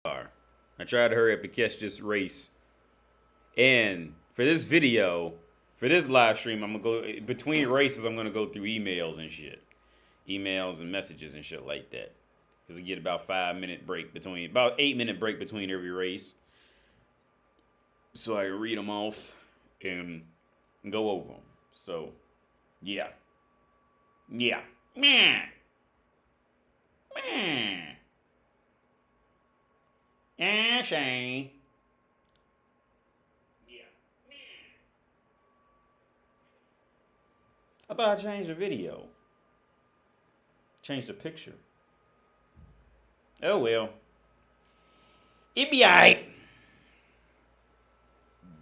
I tried to hurry up and catch this race. And for this video, for this live stream, I'm gonna go between races. I'm gonna go through emails and shit, emails and messages and shit like that. Cause I get about 5 minute break between, about 8 minute break between every race, so I can read them off and go over them. So, yeah, man, Shane. I thought I changed the video. Changed the picture. Oh well. It be alright.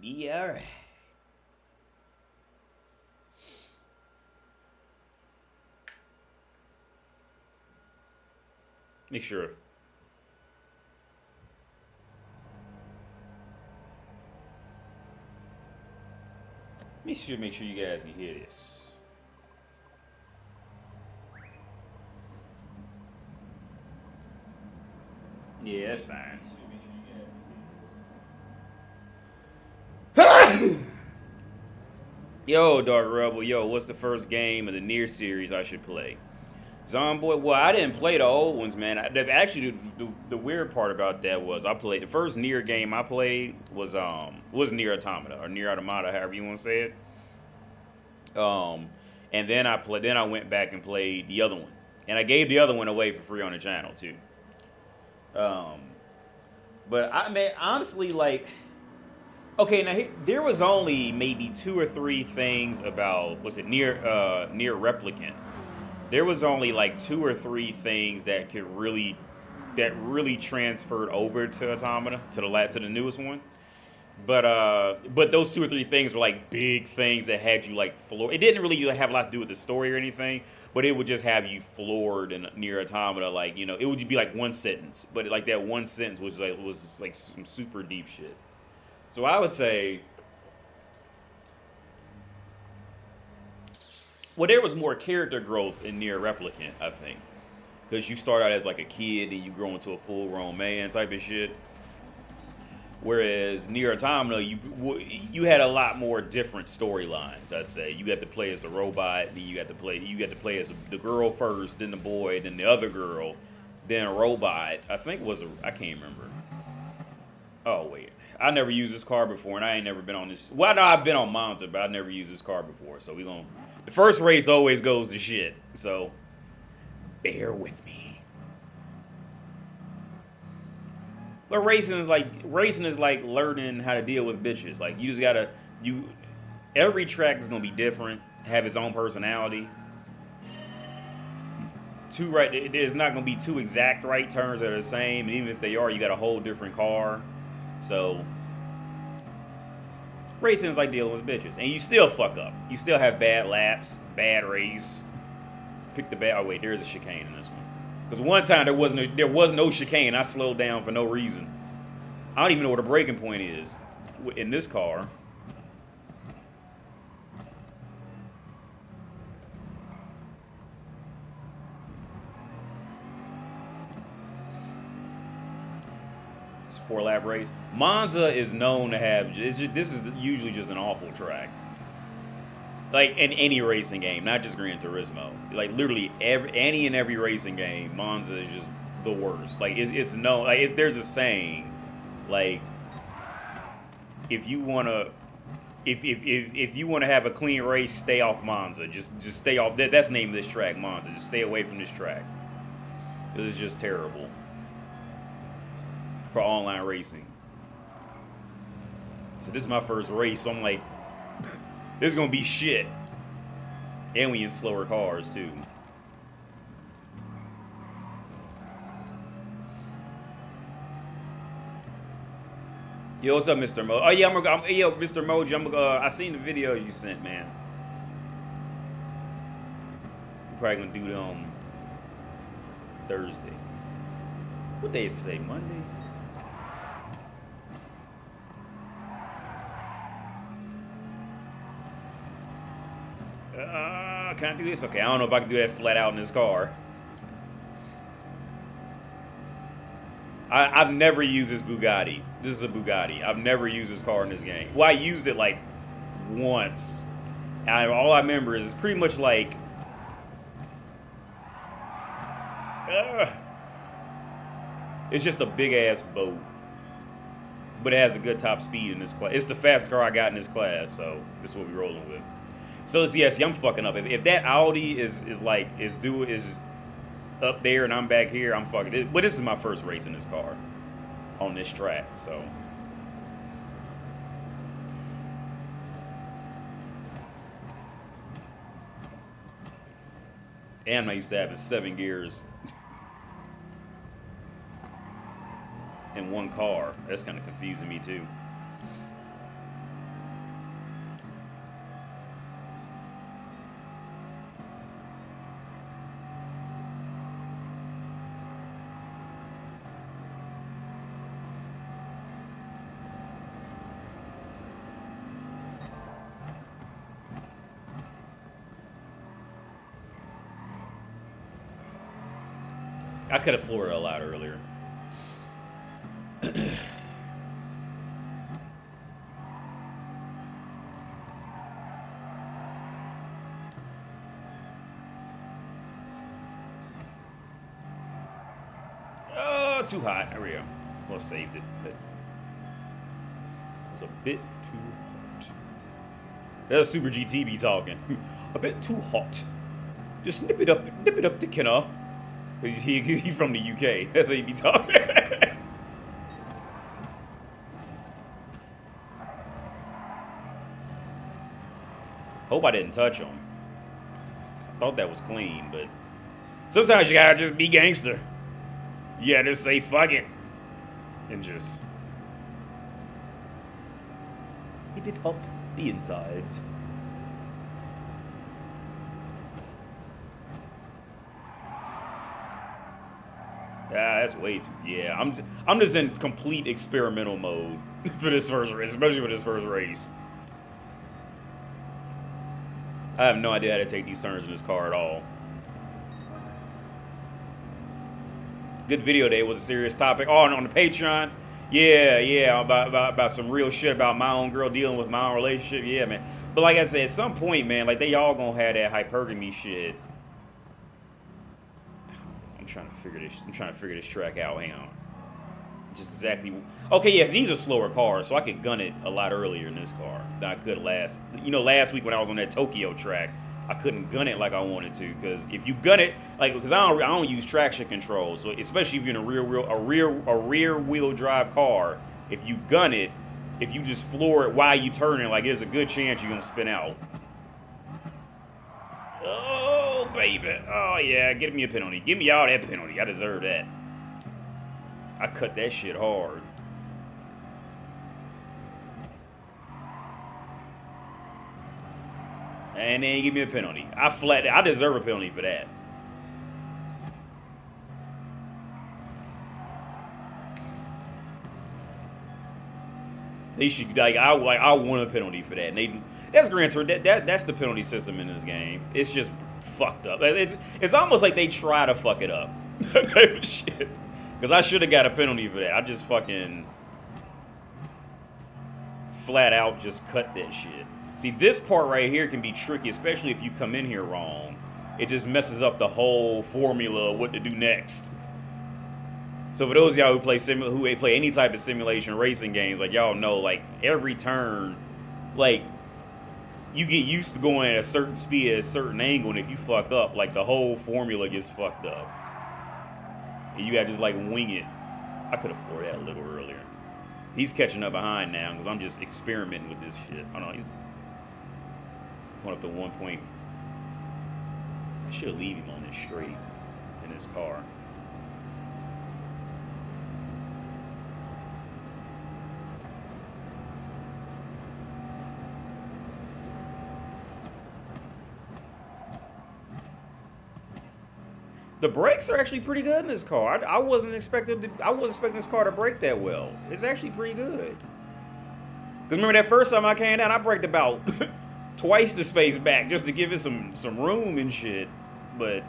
Be alright. Make sure. Make sure you guys can hear this. Yeah, that's fine. Yo, Dark Rebel, yo, what's the first game of the Nier series I should play? Zomboid, well, I didn't play the old ones, man. Actually, the weird part about that was I played the first Nier game I played was Nier Automata or Nier Automata, however you want to say it. And then I went back and played the other one, and I gave the other one away for free on the channel too. But I mean, honestly, like, okay, now there was only maybe 2 or 3 things about Nier Replicant. There was only like 2 or 3 things that really transferred over to Automata, to the newest one. But those 2 or 3 things were like big things that had you like floored. It didn't really have a lot to do with the story or anything, but it would just have you floored in Nier Automata. Like, you know, it would just be like one sentence, but like that one sentence was like some super deep shit. So I would say, well, there was more character growth in Nier Replicant, I think, because you start out as like a kid and you grow into a full-grown man type of shit. Whereas Nier Automata, you had a lot more different storylines. I'd say you had to play as the robot, then you had to play as the girl first, then the boy, then the other girl, then a robot. I think I can't remember. Oh wait, I never used this car before, and I ain't never been on this. Well, no, I've been on Monza, but I never used this car before. So the first race always goes to shit. So bear with me. But racing is like learning how to deal with bitches. Like, you just gotta, every track is gonna be different, have its own personality. There's not gonna be 2 exact right turns that are the same, and even if they are, you got a whole different car. So racing is like dealing with bitches, and you still fuck up. You still have bad laps, bad race. Pick the bad. Oh wait, there's a chicane in this one. Because one time there was no chicane. I slowed down for no reason. I don't even know where the braking point is in this car. It's a 4-lap race. Monza is known to have. This is usually just an awful track. Like in any racing game, not just Gran Turismo. Like literally any and every racing game, Monza is just the worst. Like it's known. Like there's a saying, like if you wanna have a clean race, stay off Monza. Just stay off. That's the name of this track, Monza. Just stay away from this track. This is just terrible for online racing. So this is my first race, so I'm like, this is gonna be shit. And we in slower cars too. Yo, what's up, Mr. Mo? Oh yeah, yo, Mr. Moji, I seen the video you sent, man. We're probably gonna do them Thursday. What day is today? Monday? Can I do this? Okay, I don't know if I can do that flat out in this car. I've never used this Bugatti. This is a Bugatti. I've never used this car in this game. Well, I used it like once. And all I remember is it's pretty much like... it's just a big-ass boat. But it has a good top speed in this class. It's the fastest car I got in this class, so this is what we're rolling with. So, yeah, see, I'm fucking up. If that Audi is up there and I'm back here, I'm fucking it. But this is my first race in this car on this track, so... And I'm not used to having 7 gears in one car. That's kind of confusing me too. I could have floored it a lot earlier. Oh, too hot. There we go. Well, saved it. But it was a bit too hot. That's Super GTB talking. A bit too hot. Just nip it up the kinner. He's from the UK. That's how he be talking. Hope I didn't touch him. Thought that was clean, but sometimes you gotta just be gangster. You gotta just say fuck it and just keep it up the inside. Yeah, that's way too. Yeah, I'm just in complete experimental mode for this first race, especially for this first race. I have no idea how to take these turns in this car at all. Good video day was a serious topic. Oh, and on the Patreon, yeah, about some real shit about my own girl dealing with my own relationship. Yeah, man. But like I said, at some point, man, like they all gonna have that hypergamy shit. I'm trying to figure this track out. Hang on. Just exactly. Okay, yes, these are slower cars, so I could gun it a lot earlier in this car than I could last. You know, last week when I was on that Tokyo track, I couldn't gun it like I wanted to, because if you gun it, like, because I don't use traction control, so especially if you're in a rear wheel drive car, if you gun it, if you just floor it while you turning, like, there's a good chance you're gonna spin out. Oh baby, oh yeah, give me a penalty, give me all that penalty, I deserve that. I cut that shit hard. And then give me a penalty. I deserve a penalty for that. They should I want a penalty for that. And that's Gran Turismo. That's the penalty system in this game. It's just fucked up. It's almost like they try to fuck it up. Type of shit. Because I should have got a penalty for that. I just fucking flat out just cut that shit. See, this part right here can be tricky, especially if you come in here wrong. It just messes up the whole formula of what to do next. So for those of y'all who play any type of simulation racing games, like y'all know, like every turn, like you get used to going at a certain speed at a certain angle, and if you fuck up, like the whole formula gets fucked up. And you gotta just like wing it. I could have floored that a little earlier. He's catching up behind now because I'm just experimenting with this shit. Oh no, he's going up to 1 point. I should leave him on this straight in his car. The brakes are actually pretty good in this car. I wasn't expecting this car to brake that well. It's actually pretty good. Cause remember that first time I came down, I braked about twice the space back just to give it some room and shit. But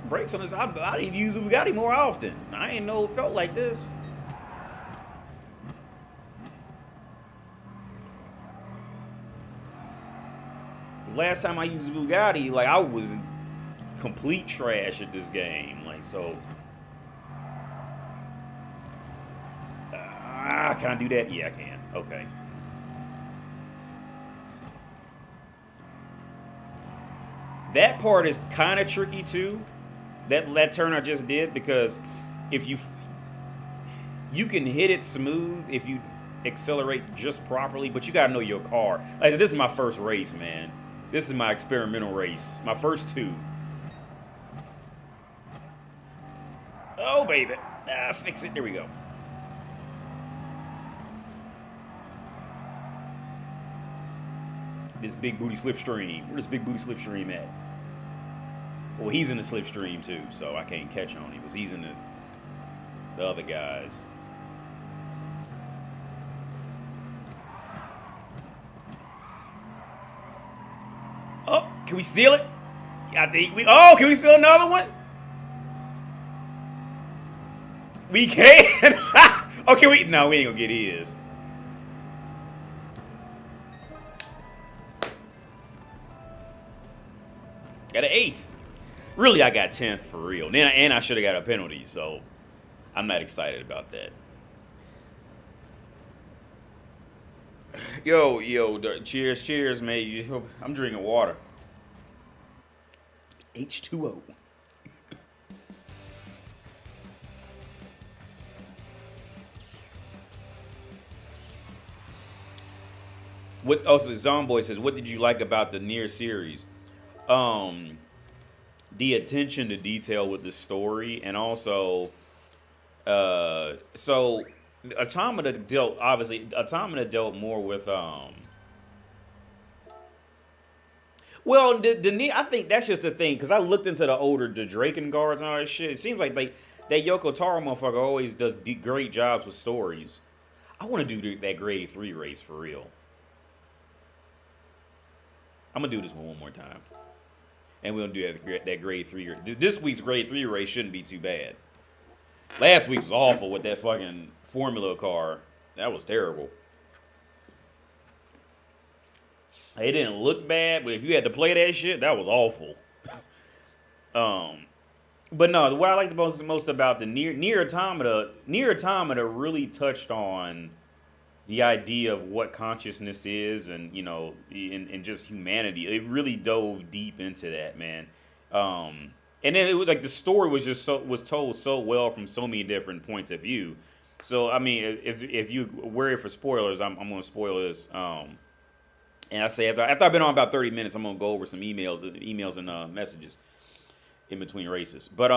brakes on this. I need to use the Bugatti more often. I ain't know it felt like this. Last time I used the Bugatti, like I was complete trash at this game. Like so. Can I do that? Yeah, I can. Okay. That part is kind of tricky too. That turn I just did, because if you can hit it smooth if you accelerate just properly, but you gotta know your car. Like I said, this is my first race, man. This is my experimental race. My first two. Oh baby, fix it. There we go. This big booty slipstream. Where's this big booty slipstream at? Well, he's in the slipstream too, so I can't catch on him because he's in the other guys. Oh, can we steal it? I think we. Oh, can we steal another one? We can. Okay, we. No, we ain't gonna get his. Got an 8th. Really, I got 10th for real. And I should have got a penalty, so I'm not excited about that. Yo, cheers, mate. I'm drinking water. H2O. What? Oh, so Zomboy says, what did you like about the Nier series? The attention to detail with the story, and also, so Automata dealt more with well, I think that's just the thing, because I looked into the older Draken guards and all that shit. It seems like that Yoko Taro motherfucker always does great jobs with stories. I want to do that grade 3 race for real. I'm gonna do this one more time. And we'll do that grade 3. This week's grade 3 race shouldn't be too bad. Last week was awful with that fucking Formula car. That was terrible. It didn't look bad, but if you had to play that shit, that was awful. But no, what I like the most about the Nier Automata really touched on the idea of what consciousness is, and and just humanity. It really dove deep into that, man. And then it was like the story was told so well from so many different points of view. So I mean, if you worry for spoilers, I'm going to spoil this. And I say after I've been on about 30 minutes, I'm going to go over some emails and messages in between races. But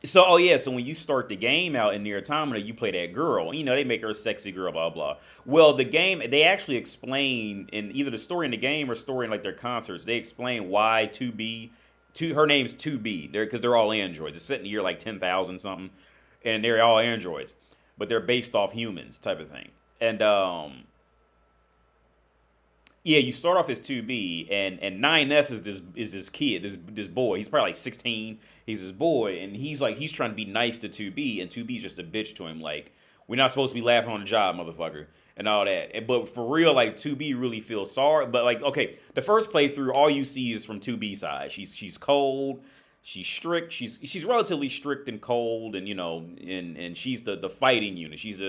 So when you start the game out in Nier Automata, you play that girl. They make her a sexy girl, blah, blah. Well, the game, they actually explain in either the story in the game or story in like their concerts, they explain why her name's 2B, because they're all androids. It's set in the year like 10,000 something, and they're all androids, but they're based off humans type of thing. And you start off as 2B, and 9S is this kid, this boy. He's probably like 16. He's this boy, and he's trying to be nice to 2B, and 2B's just a bitch to him. Like, we're not supposed to be laughing on the job, motherfucker, and all that. But for real, like, 2B really feels sorry. But like, okay, the first playthrough, all you see is from 2B's side. She's cold, she's strict, she's relatively strict and cold, and and she's the fighting unit. She's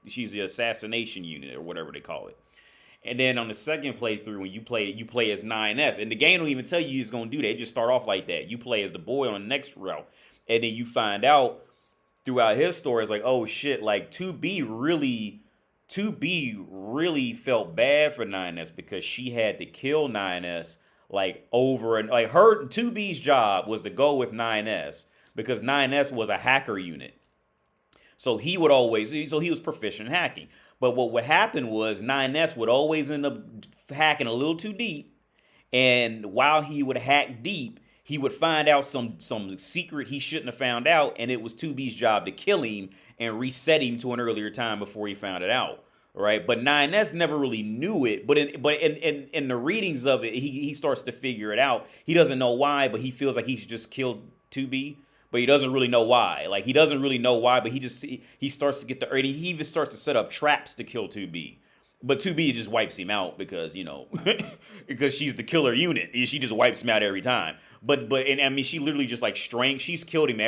she's the assassination unit or whatever they call it. And then on the second playthrough, when you play as 9S. And the game don't even tell you he's going to do that. It just start off like that. You play as the boy on the next route. And then you find out throughout his story, it's like, oh shit, like 2B really felt bad for 9S because she had to kill 9S like over and like her 2B's job was to go with 9S because 9S was a hacker unit. So he was proficient in hacking. But what would happen was 9S would always end up hacking a little too deep. And while he would hack deep, he would find out some secret he shouldn't have found out. And it was 2B's job to kill him and reset him to an earlier time before he found it out. right? But 9S never really knew it. But in the readings of it, he starts to figure it out. He doesn't know why, but he feels like he should just kill 2B. But he doesn't really know why. Like, he doesn't really know why, but he starts to get he even starts to set up traps to kill 2B. But 2B just wipes him out because, because she's the killer unit. She just wipes him out every time. But I mean, she literally just like she's killed him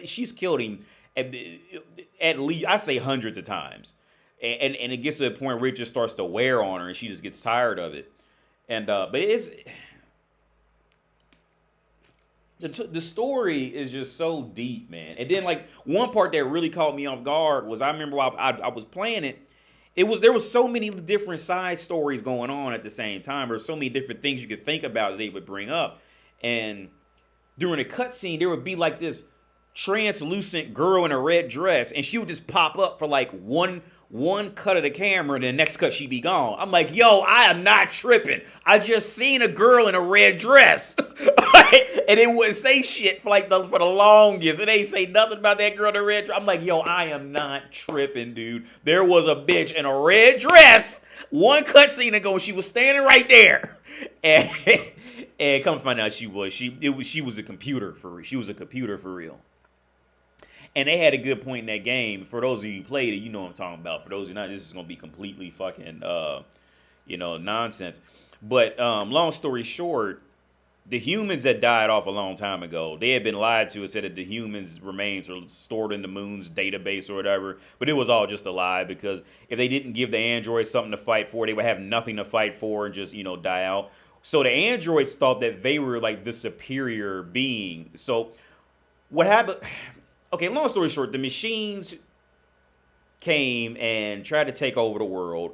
she's killed him at least, I say hundreds of times. And it gets to a point where it just starts to wear on her and she just gets tired of it. And, but the story is just so deep, man. And then, like, one part that really caught me off guard was, I remember while I was playing it, there was so many different side stories going on at the same time. There were so many different things you could think about that they would bring up. And during a cutscene, there would be like this translucent girl in a red dress, and she would just pop up for like one cut of the camera, and the next cut she'd be gone. I'm like, yo, I am not tripping. I just seen a girl in a red dress. And it wouldn't say shit for for the longest. It ain't say nothing about that girl in a red dress. I'm like, yo, I am not tripping, dude. There was a bitch in a red dress. One cutscene ago, she was standing right there. And come to find out she was a computer for real. She was a computer for real. And they had a good point in that game. For those of you who played it, you know what I'm talking about. For those who not, this is gonna be completely fucking nonsense. But long story short, the humans had died off a long time ago. They had been lied to and said that the humans' remains were stored in the moon's database or whatever. But it was all just a lie, because if they didn't give the androids something to fight for, they would have nothing to fight for and just, die out. So the androids thought that they were like the superior being. So what happened? Okay, long story short, the machines came and tried to take over the world,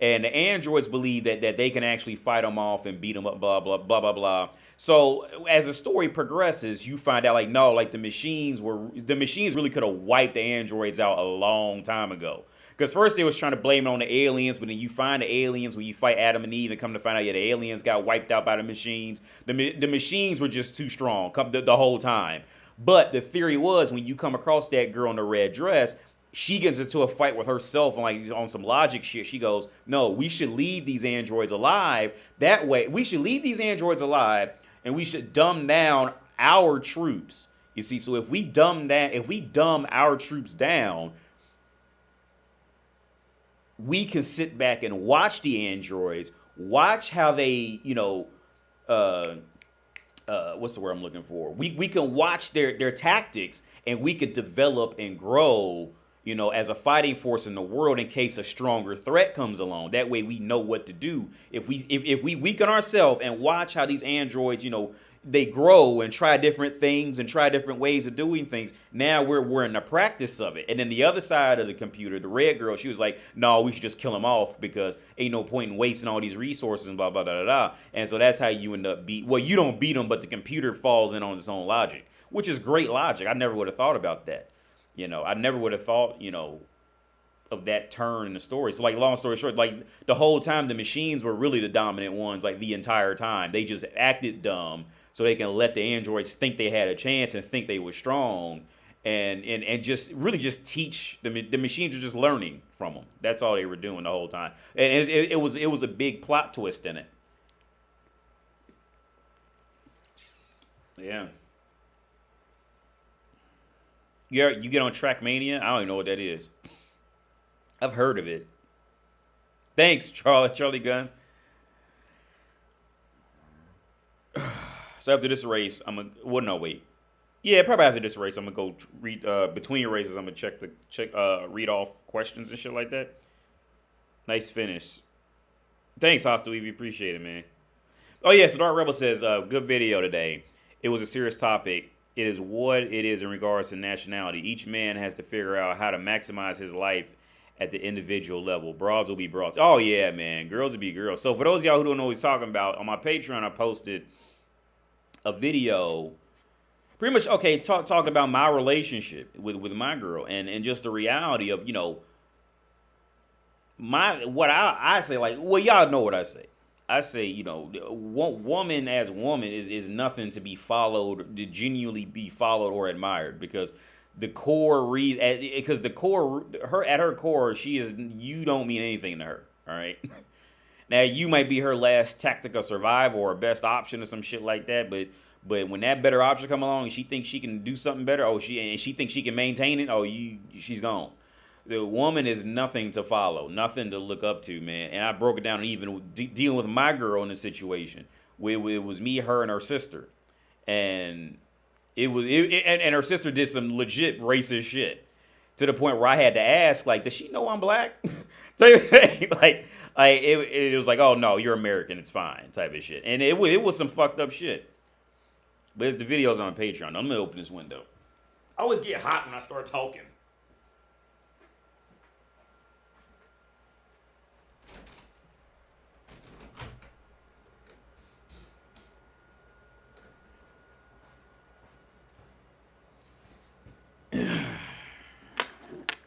and the androids believe that they can actually fight them off and beat them up, blah, blah, blah, blah, blah. So as the story progresses, you find out the machines really could have wiped the androids out a long time ago. Because first they was trying to blame it on the aliens, but then you find the aliens when you fight Adam and Eve and come to find out, yeah, the aliens got wiped out by the machines. The machines were just too strong the whole time. But the theory was, when you come across that girl in the red dress, she gets into a fight with herself on some logic shit. She goes, no, we should leave these androids alive. That way, we should leave these androids alive, and we should dumb down our troops. You see, so if we dumb our troops down, we can sit back and watch the androids, watch how they, what's the word I'm looking for? We can watch their tactics, and we could develop and grow, as a fighting force in the world in case a stronger threat comes along. That way we know what to do. If we weaken ourselves and watch how these androids, they grow and try different things and try different ways of doing things, now we're in the practice of it. And then the other side of the computer, the red girl, she was like, no, we should just kill them off, because ain't no point in wasting all these resources and blah, blah, blah, blah, blah. And so that's how you end up you don't beat them, but the computer falls in on its own logic, which is great logic. I never would have thought about that. I never would have thought, of that turn in the story. So, long story short, the whole time the machines were really the dominant ones, the entire time. They just acted dumb so they can let the androids think they had a chance and think they were strong, and just really just teach the machines are just learning from them. That's all they were doing the whole time. And it was a big plot twist in it. Yeah. You get on Trackmania? I don't even know what that is. I've heard of it. Thanks, Charlie Guns. So after this race, wait. Yeah, probably after this race, I'm gonna go read between races. I'm gonna read off questions and shit like that. Nice finish. Thanks, Hostile Evie. Appreciate it, man. Oh yeah, so Dark Rebel says, good video today. It was a serious topic. It is what it is in regards to nationality. Each man has to figure out how to maximize his life at the individual level. Broads will be broads. Oh, yeah, man. Girls will be girls. So for those of y'all who don't know what he's talking about, on my Patreon, I posted a video pretty much, talking about my relationship with my girl and just the reality of, I say, y'all know what I say. I say, woman as woman is nothing to be followed, to genuinely be followed or admired, because the core reason, because the core, her at her core, she is, you don't mean anything to her. All right. Now you might be her last tactic of survival or best option or some shit like that, but when that better option come along and she thinks she can do something better, she thinks she can maintain it, she's gone. The woman is nothing to follow, nothing to look up to, man. And I broke it down, and even dealing with my girl in the situation, where it was me, her, and her sister, and and her sister did some legit racist shit to the point where I had to ask, like, does she know I'm black? like it was like, oh no, you're American, it's fine, type of shit. And it was some fucked up shit. But it's the videos on Patreon. I'm gonna open this window. I always get hot when I start talking.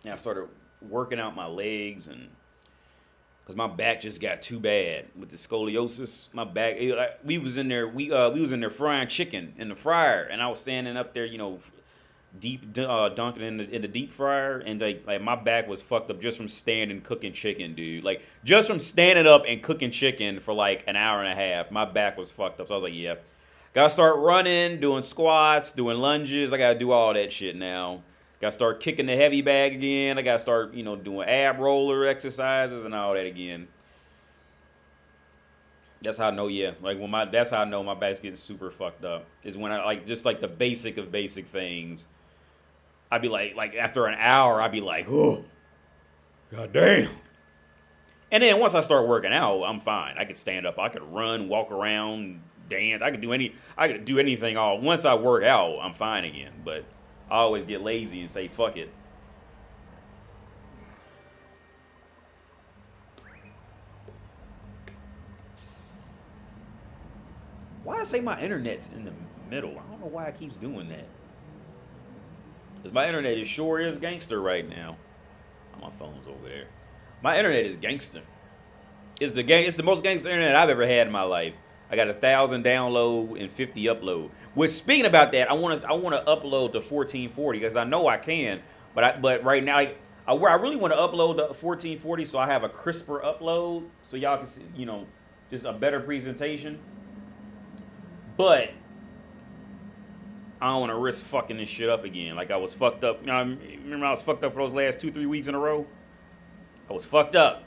I started working out my legs, and because my back just got too bad with the scoliosis. My back, we was in there frying chicken in the fryer, and I was standing up there, deep dunking in the deep fryer, and like my back was fucked up just from standing cooking chicken, dude. Like just from standing up and cooking chicken for like an hour and a half, my back was fucked up. So I was like, yeah, gotta start running, doing squats, doing lunges. I gotta do all that shit now. Got to start kicking the heavy bag again. I got to start, doing ab roller exercises and all that again. That's how I know, yeah. Like that's how I know my back's getting super fucked up. Is when I just the basic of basic things. I'd be like after an hour, I'd be like, oh, god damn. And then once I start working out, I'm fine. I could stand up. I could run, walk around, dance. I could do anything. Once I work out, I'm fine again. But I always get lazy and say, fuck it. Why I say my internet's in the middle? I don't know why it keeps doing that. Because my internet sure is gangster right now. Oh, my phone's over there. My internet is gangster. It's the most gangster internet I've ever had in my life. I got 1,000 download and 50 upload. Which, speaking about that, I want to upload to 1440 because I know I can. But right now, I really want to upload to 1440 so I have a crisper upload so y'all can see, just a better presentation. But I don't want to risk fucking this shit up again. Like I was fucked up. Remember I was fucked up for those last 2-3 weeks in a row? I was fucked up.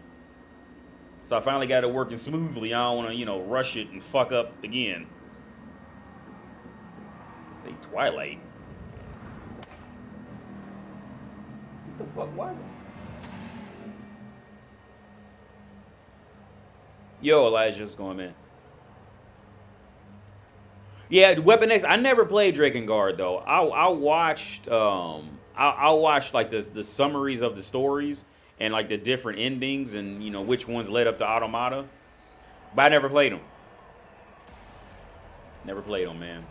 So I finally got it working smoothly. I don't want to, rush it and fuck up again. Say Twilight. What the fuck was it? Yo, Elijah's going, man. Yeah, Weapon X. I never played Drakengard though. I watched like the summaries of the stories and like the different endings and which ones led up to Automata. But I never played them. Never played them, man.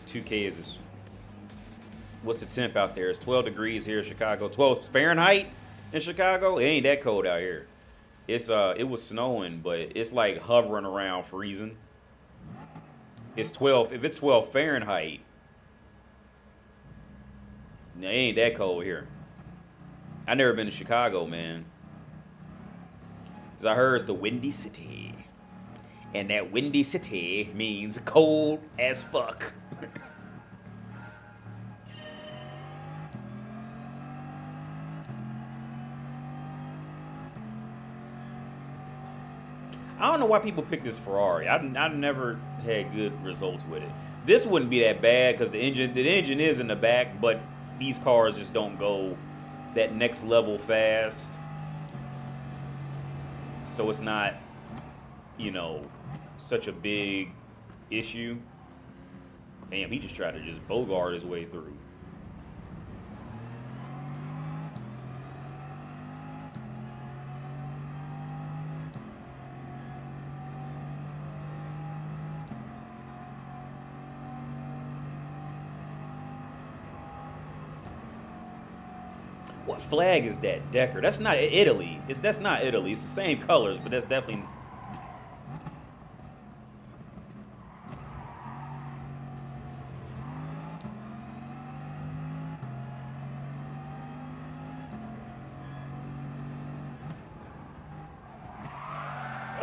$2K is what's the temp out there? It's 12 degrees here in Chicago. 12 Fahrenheit in Chicago. It ain't that cold out here. It's it was snowing, but it's like hovering around freezing. It's 12. If it's 12 Fahrenheit, it ain't that cold here. I never been to Chicago, man. Cause I heard it's the Windy City, and that Windy City means cold as fuck. I don't know why people pick this Ferrari. I've never had good results with it. This wouldn't be that bad because the engine is in the back, but these cars just don't go that next level fast. So it's not, such a big issue. Damn, he just tried to just bogart his way through. What flag is that? Decker. That's not Italy. That's not Italy. It's the same colors, but that's definitely.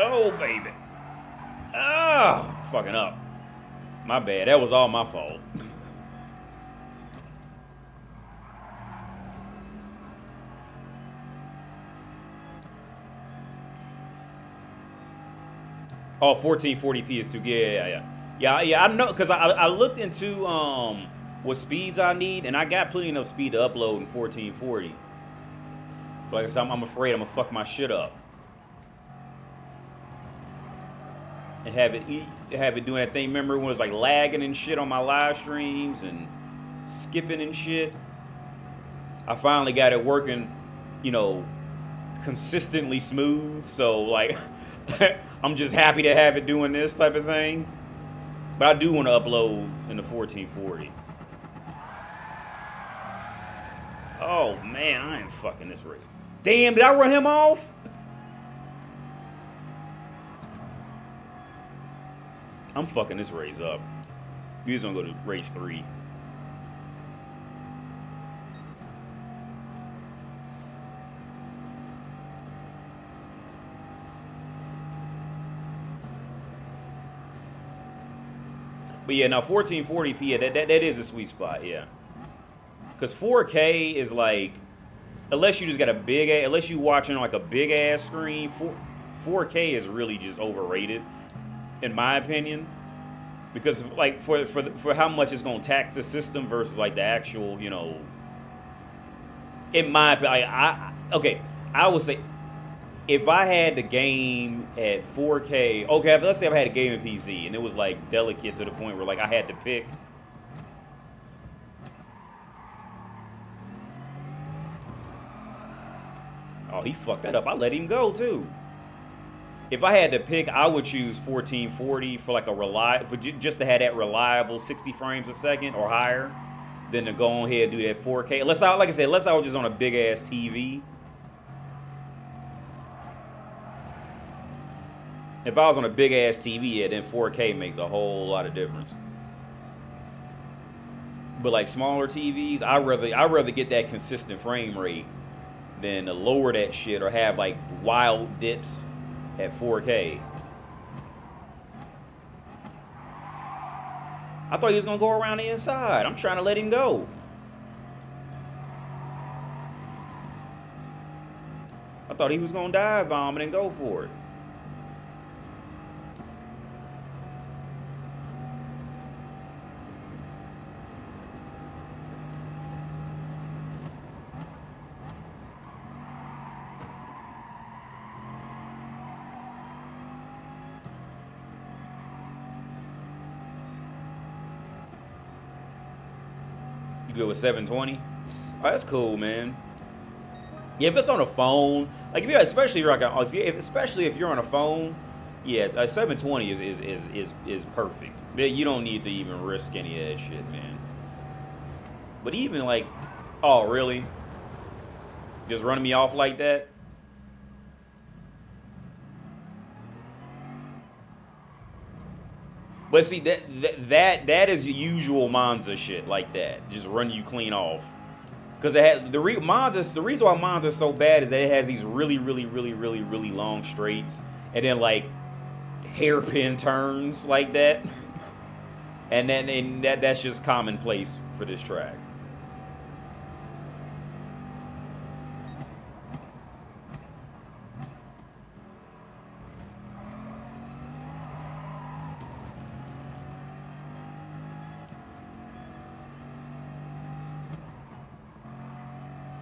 Oh, baby. Oh, fucking up. My bad. That was all my fault. Oh, 1440p is too. Yeah. I know because I looked into what speeds I need, and I got plenty enough speed to upload in 1440. But like I said, I'm afraid I'm gonna fuck my shit up and have it doing that thing. Remember when it was like lagging and shit on my live streams and skipping and shit? I finally got it working, you know, consistently smooth. So like, I'm just happy to have it doing this type of thing. But I do want to upload in the 1440. Oh man, I ain't fucking this race. Damn, did I run him off? I'm fucking this race up. He's gonna go to race 3. But yeah, now 1440p, yeah, that is a sweet spot, yeah. Because 4K is like, unless you just got a big, unless you watching like a big ass screen, 4K is really just overrated, in my opinion. Because like for how much it's gonna tax the system versus like the actual, you know. In my opinion, okay, I would say if I had the game at 4K, okay, let's say if I had a game in PC and it was like delicate to the point where like I had to pick. Oh, he fucked that up. I let him go too. If I had to pick, I would choose 1440 for like just to have that reliable 60 frames a second or higher, than to go on ahead and do that 4K. Unless I, like I said, unless I was just on a big ass TV. If I was on a big ass TV, yeah, then 4K makes a whole lot of difference. But like smaller TVs, I'd rather get that consistent frame rate than to lower that shit or have like wild dips at 4K. I thought he was gonna go around the inside. I'm trying to let him go. I thought he was gonna dive bomb and then go for it. You good with 720? Oh, that's cool, man. Yeah, if it's on a phone, like if you're especially if you're on a phone, yeah, a 720 is perfect. You don't need to even risk any of that shit, man. But even like, oh really? Just running me off like that? But see, that is usual Monza shit like that. Just run you clean off. Because it had the reason why Monza is so bad is that it has these really long straights, and then like hairpin turns like that, and that's just commonplace for this track.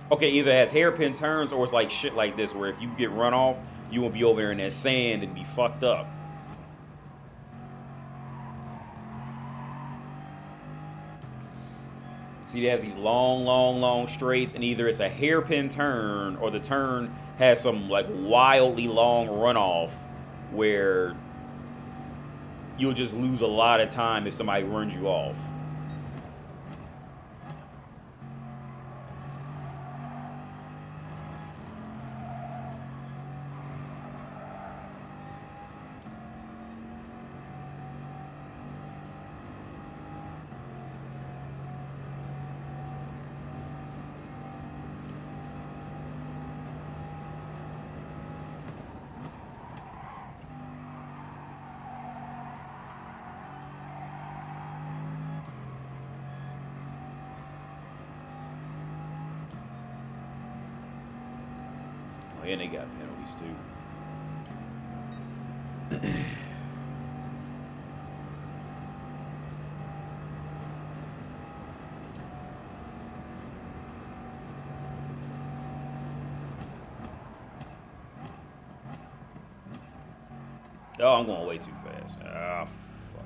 Okay, either it has hairpin turns or it's like shit like this where if you get run off, you won't be over there in that sand and be fucked up. See, it has these long straights, and either it's a hairpin turn or the turn has some like wildly long runoff where you'll just lose a lot of time if somebody runs you off. and they got penalties too. Oh, I'm going way too fast. Ah, fuck.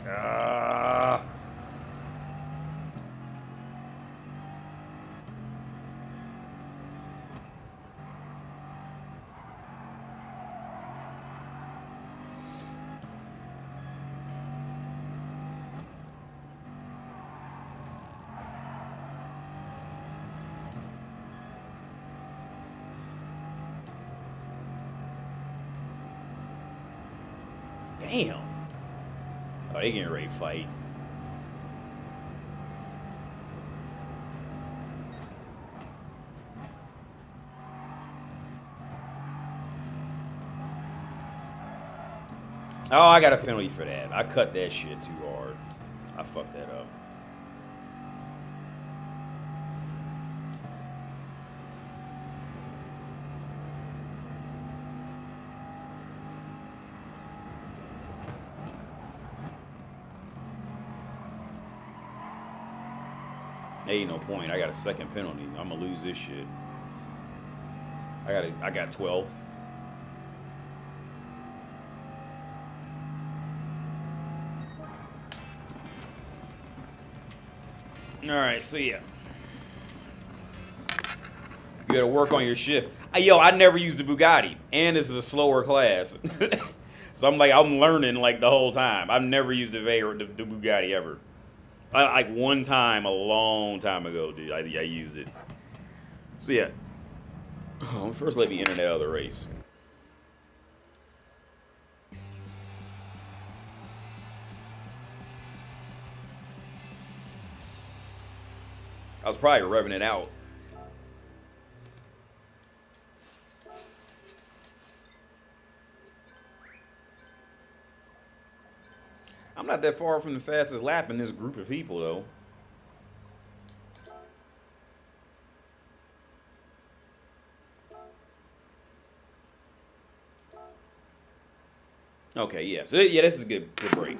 Ah. Damn. Oh, they getting ready to fight. Oh, I got a penalty for that. I cut that shit too hard. I fucked that up. Ain't no point. I got a second penalty. I'm gonna lose this shit. I got 12. All right, so yeah. You gotta work on your shift. Yo, I never used the Bugatti, and this is a slower class. So I'm learning like the whole time. I've never used the Bugatti ever. Like one time, a long time ago, dude. I used it. So yeah. First, let me internet out of the race. I was probably revving it out. I'm not that far from the fastest lap in this group of people, though. Okay, yeah. So, yeah, this is a good break.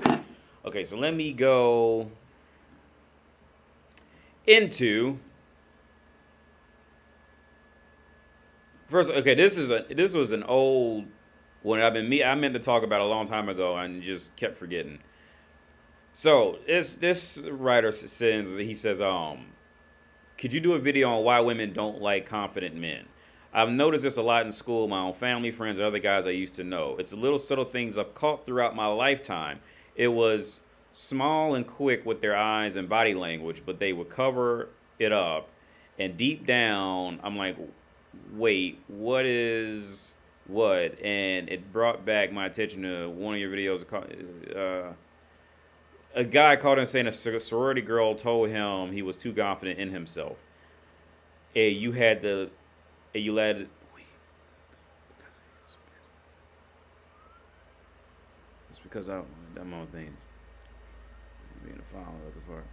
Okay, so let me go into... First, okay, this was an old one I meant to talk about a long time ago and just kept forgetting. So this writer says, could you do a video on why women don't like confident men? I've noticed this a lot in school, my own family, friends, and other guys I used to know. It's the little subtle things I've caught throughout my lifetime. It was small and quick with their eyes and body language, but they would cover it up. And deep down, I'm like, wait, what is what? And it brought back my attention to one of your videos. A guy called in saying a sorority girl told him he was too confident in himself. And you let it's because I'm on thing. Being a follower of the part.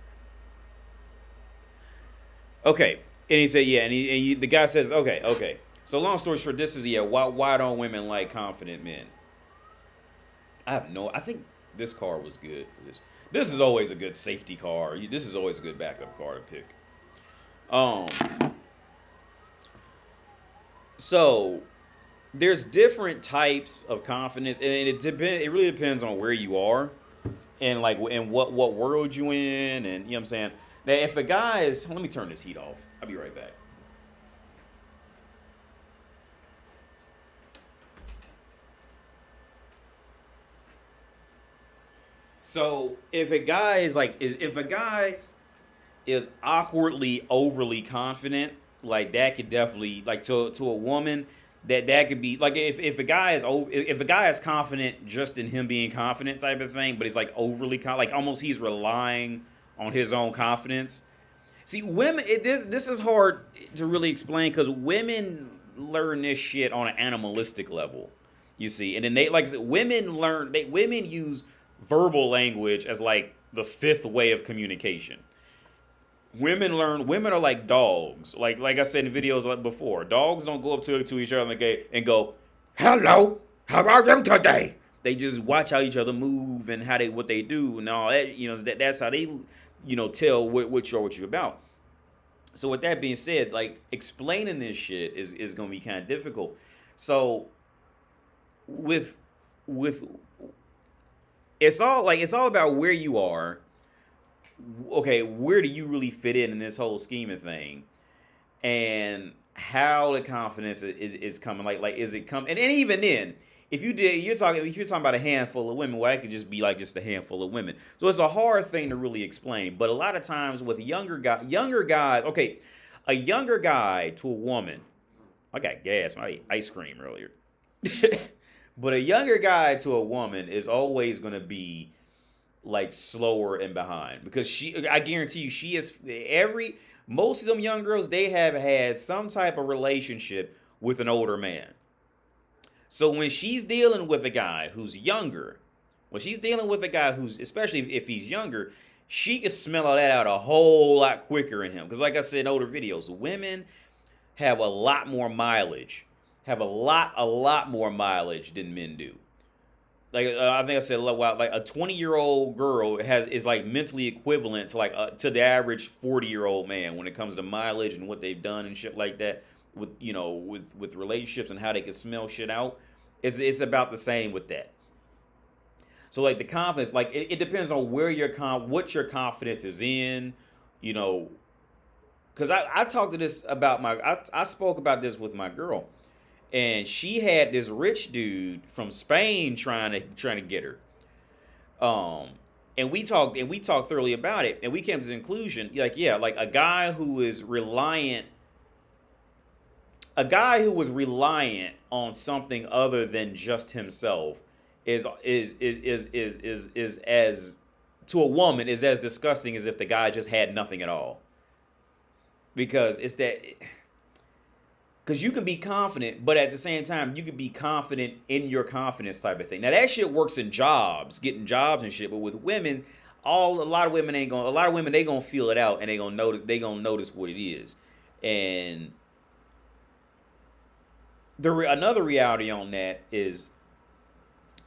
Okay. And he said, yeah, and the guy says, okay. So long story short, this is, why don't women like confident men? I think this car was good for this. This is always a good safety car. This is always a good backup car to pick. So there's different types of confidence, and it really depends on where you are, and like and what world you in, and you know what I'm saying. Now, if a guy is, let me turn this heat off. I'll be right back. So if a guy is awkwardly overly confident, like that could definitely, like to a woman, that could be like if a guy is if a guy is confident just in him being confident type of thing, but he's like overly like almost he's relying on his own confidence. See, women, this is hard to really explain because women learn this shit on an animalistic level. You see, and then they like I said, women use verbal language as like the fifth way of communication. Women are like dogs. Like I said in videos like before, dogs don't go up to each other and go, "Hello, how are you today?" They just watch how each other move and how what they do and all that. That's how they tell what you're about. So with that being said, like explaining this shit is gonna be kind of difficult. So with it's all about where you are. Okay, where do you really fit in this whole scheme of thing, and how the confidence is coming? Like is it coming? And even then, if you're talking about a handful of women, well, that could just be like just a handful of women. So it's a hard thing to really explain. But a lot of times with younger guys, okay, a younger guy to a woman. I got gas, my ice cream earlier. But a younger guy to a woman is always going to be like slower and behind because I guarantee you, she is most of them young girls, they have had some type of relationship with an older man. So when she's dealing with a guy who's younger, especially if he's younger, she can smell all that out a whole lot quicker in him. Because like I said in older videos, women have a lot more mileage, a lot more mileage than men do. Like I think I said a while, like a 20-year-old girl is like mentally equivalent to to the average 40-year-old man when it comes to mileage and what they've done and shit like that with with relationships and how they can smell shit out. It's about the same with that. So like the confidence, like it depends on where what your confidence is in, because I talked to this about I spoke about this with my girl. And she had this rich dude from Spain trying to get her. And we talked thoroughly about it, and we came to the conclusion, like, yeah, like a guy who was reliant on something other than just himself is as to a woman is as disgusting as if the guy just had nothing at all. Because it's that. Because you can be confident, but at the same time, you can be confident in your confidence type of thing. Now that shit works in jobs, getting jobs and shit. But with women, a lot of women they gonna feel it out and they gonna notice what it is. And another reality on that is,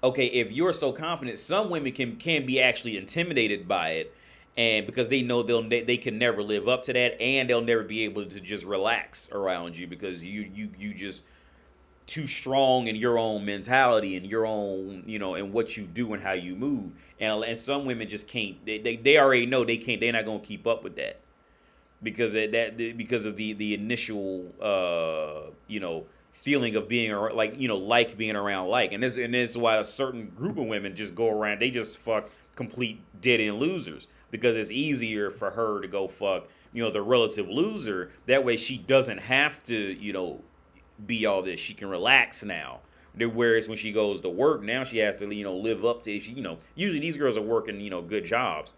okay, if you're so confident, some women can be actually intimidated by it. And because they know they can never live up to that, and they'll never be able to just relax around you because you just too strong in your own mentality and your own and what you do and how you move. And some women just can't. They already know they can't. They're not gonna keep up with that because of the initial feeling of being like being around and this is why a certain group of women just go around. They just fuck complete dead end losers. Because it's easier for her to go fuck, the relative loser. That way she doesn't have to, be all this. She can relax now. Whereas when she goes to work, now she has to, live up to, usually these girls are working, good jobs.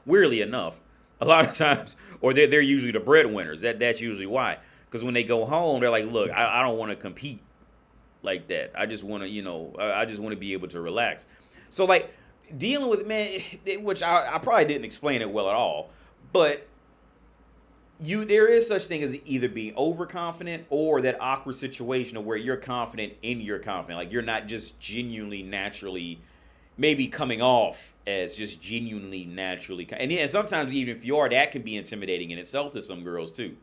Weirdly enough, a lot of times, or they're usually the breadwinners. That's usually why. Because when they go home, they're like, look, I don't want to compete like that. I just want to, I just want to be able to relax. So like, dealing with men, which I probably didn't explain it well at all, but there is such thing as either being overconfident or that awkward situation of where you're confident in your confidence, like you're not just genuinely naturally maybe coming off as just genuinely naturally, and sometimes even if you are, that can be intimidating in itself to some girls too.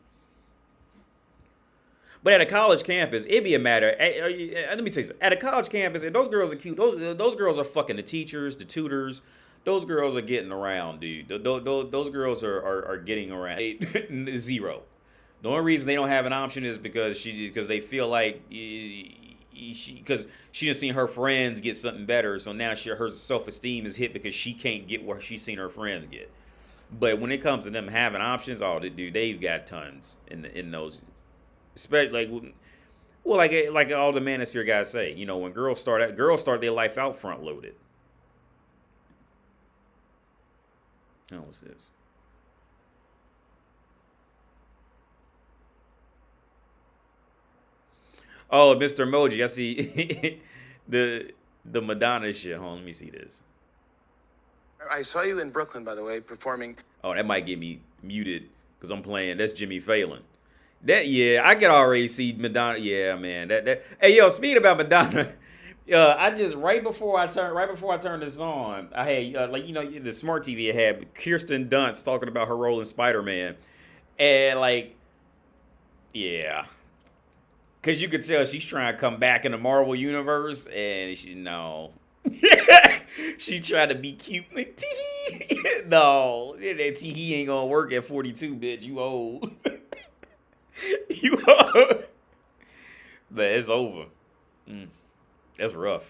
But at a college campus, it'd be a matter. Let me tell you something. At a college campus, and those girls are cute. Those girls are fucking the teachers, the tutors. Those girls are getting around, dude. Those girls are getting around. Zero. The only reason they don't have an option is because they feel like because she done seen her friends get something better, so now her self-esteem is hit because she can't get what she's seen her friends get. But when it comes to them having options, dude, they've got tons in those. Especially like Well, like all the manosphere guys say, you know, when girls start their life out front loaded. Oh, what's this? Oh, Mr. Emoji, I see the the Madonna shit. Hold on, let me see this. I saw you in Brooklyn, by the way, performing. Oh, that might get me muted because I'm playing. That's Jimmy Fallon. That yeah, I could already see Madonna. Yeah, man. That. Hey, yo, speaking about Madonna, I just right before I turned this on, I had like you know the smart TV had Kirsten Dunst talking about her role in Spider Man, and like yeah, because you could tell she's trying to come back in the Marvel universe, and she no. She tried to be cute. Like, tee. No, that tee ain't gonna work at 42, bitch. You old. You old. But it's over. Mm, that's rough.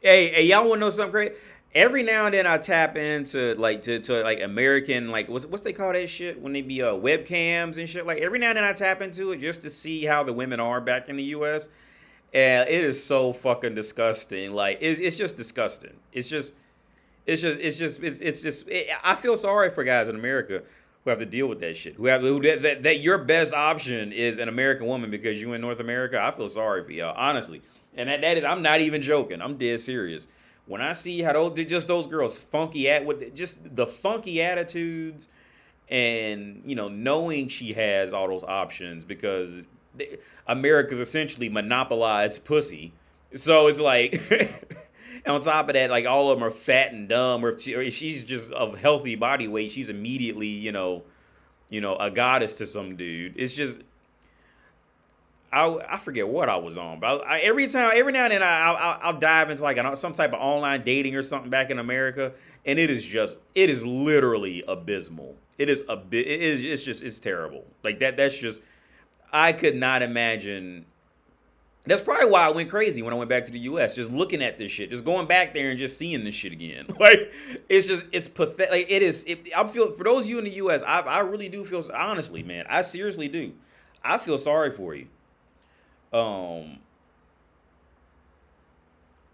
Hey, y'all want to know something great? Every now and then I tap into like to like American like what's they call that shit when they be webcams and shit. Like every now and then I tap into it just to see how the women are back in the U.S. And it is so fucking disgusting. Like it's just disgusting. I feel sorry for guys in America who have to deal with that shit. That your best option is an American woman because you in North America. I feel sorry for y'all, honestly. And that is, I'm not even joking. I'm dead serious. When I see how those girls funky at with just the funky attitudes and you know knowing she has all those options because America's essentially monopolized pussy. So it's like, and on top of that, like all of them are fat and dumb. Or if she's just of healthy body weight, she's immediately a goddess to some dude. It's just I forget what I was on, but every now and then I'll dive into like some type of online dating or something back in America, and it is literally abysmal. It is a bit. It's terrible. Like that. That's just I could not imagine. That's probably why I went crazy when I went back to the U.S. Just looking at this shit, just going back there and just seeing this shit again. Like it's pathetic. Like, it is. I feel for those of you in the U.S. I really do feel honestly, man. I seriously do. I feel sorry for you. Um,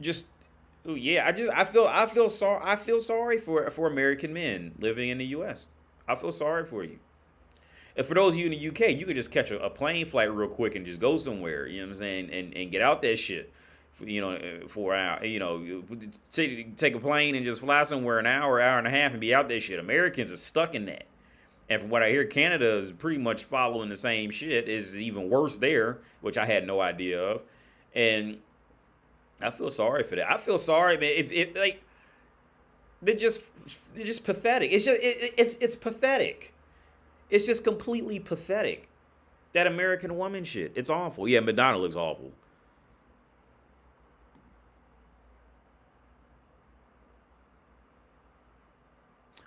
just yeah. I feel sorry for American men living in the U.S. I feel sorry for you. And for those of you in the UK, you could just catch a plane flight real quick and just go somewhere, you know what I'm saying, and get out that shit, for an hour, take a plane and just fly somewhere an hour, hour and a half and be out that shit. Americans are stuck in that. And from what I hear, Canada is pretty much following the same shit, is even worse there, which I had no idea of. And I feel sorry for that. I feel sorry, man, if like, they're just, they're just pathetic. It's pathetic. It's just completely pathetic. That American woman shit. It's awful. Yeah, Madonna looks awful.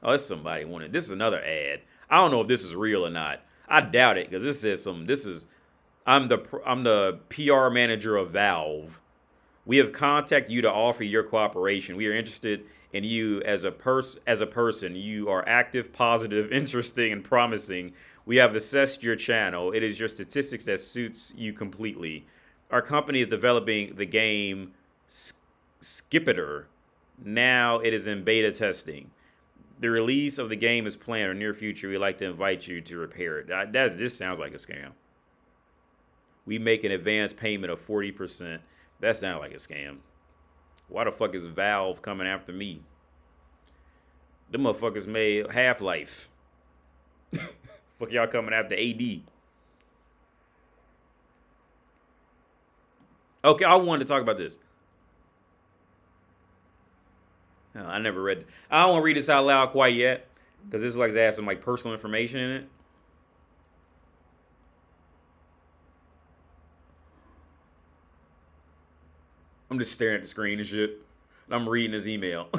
Oh, it's somebody wanted. This is another ad. I don't know if this is real or not. I doubt it because this says some. This is. I'm the PR manager of Valve. We have contacted you to offer your cooperation. We are interested in you as a person. You are active, positive, interesting, and promising. We have assessed your channel. It is your statistics that suits you completely. Our company is developing the game Skipper. Now it is in beta testing. The release of the game is planned in the near future. We'd like to invite you to repair it. This sounds like a scam. We make an advance payment of 40%. That sounds like a scam. Why the fuck is Valve coming after me? Them motherfuckers made Half-Life. Fuck y'all coming after AD. Okay, I wanted to talk about this. Oh, I never read. I don't want to read this out loud quite yet because this is like it has some like personal information in it. I'm just staring at the screen and shit. And I'm reading his email.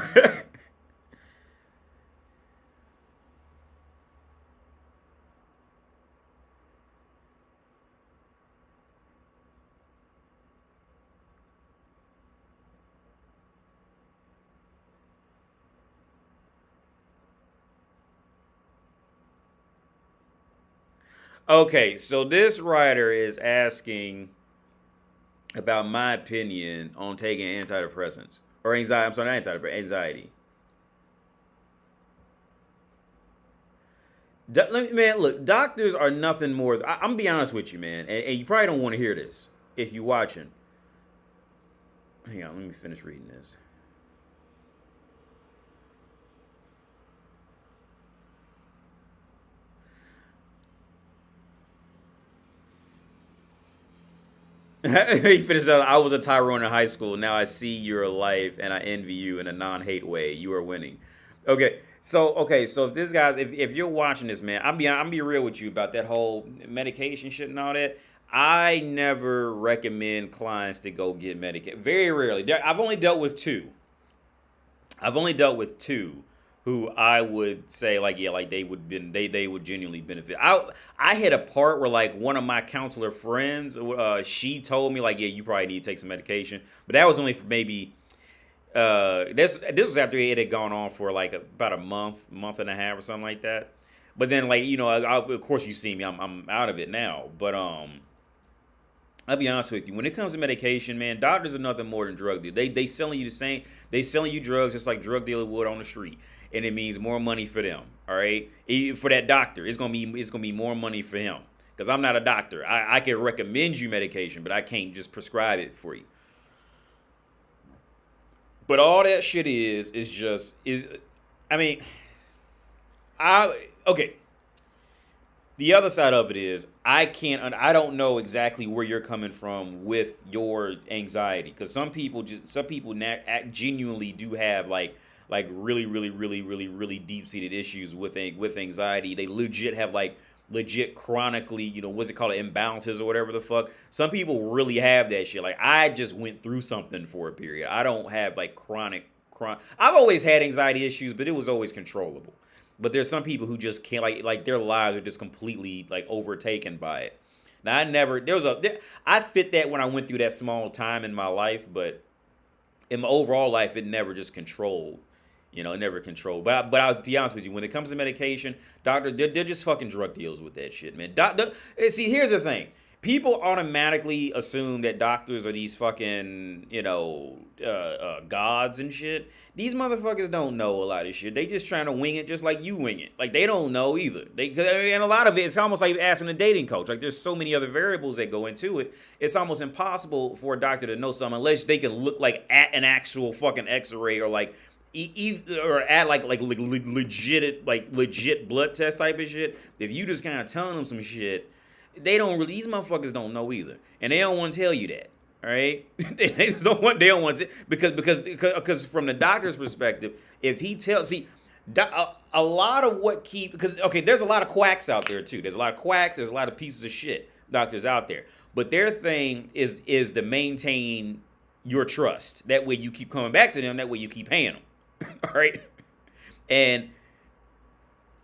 Okay, so this writer is asking about my opinion on taking antidepressants or anxiety. I'm sorry, not antidepressants, anxiety. Man, look, doctors are nothing more. I'm gonna be honest with you, man, and you probably don't want to hear this if you're watching. Hang on, let me finish reading this. He finished out. I was a Tyrone in high school. Now I see your life, and I envy you in a non-hate way. You are winning. So if this guys, if you're watching this, man, I'm be real with you about that whole medication shit and all that. I never recommend clients to go get medication. Very rarely. I've only dealt with two. I've only dealt with two who I would say like yeah like they would genuinely benefit. I hit a part where like one of my counselor friends she told me like yeah you probably need to take some medication, but that was only for maybe this was after it had gone on for like about a month and a half or something like that. But then like you know of course you see me I'm out of it now, but I'll be honest with you. When it comes to medication, man, doctors are nothing more than drug dealers. They selling you the same. They selling you drugs just like drug dealer would on the street, and it means more money for them. All right, for that doctor, it's gonna be more money for him. Because I'm not a doctor. I can recommend you medication, but I can't just prescribe it for you. But all that shit is I mean, okay. The other side of it is I don't know exactly where you're coming from with your anxiety because some people genuinely do have like really deep seated issues with anxiety. They legit have like legit chronically, you know, what's it called, imbalances or whatever the fuck. Some people really have that shit. Like I just went through something for a period. I don't have like chronic. I've always had anxiety issues, but it was always controllable. But there's some people who just can't like their lives are just completely like overtaken by it. Now I fit that when I went through that small time in my life, but in my overall life it never just controlled. You know, it never controlled. But I'll be honest with you, when it comes to medication, they're just fucking drug deals with that shit, man. See, here's the thing. People automatically assume that doctors are these fucking, you know, gods and shit. These motherfuckers don't know a lot of shit. They just trying to wing it just like you wing it. Like, they don't know either. And a lot of it, it's almost like asking a dating coach. Like, there's so many other variables that go into it. It's almost impossible for a doctor to know something unless they can look like at an actual fucking x-ray or like, or at like legit blood test type of shit. If you just kind of telling them some shit, these motherfuckers don't know either, and they don't want to tell you that. All right, they just don't want. They don't want to because from the doctor's perspective, if he tells, a lot of what because okay, there's a lot of quacks out there too. There's a lot of quacks. There's a lot of pieces of shit doctors out there, but their thing is to maintain your trust. That way you keep coming back to them. That way you keep paying them. All right, and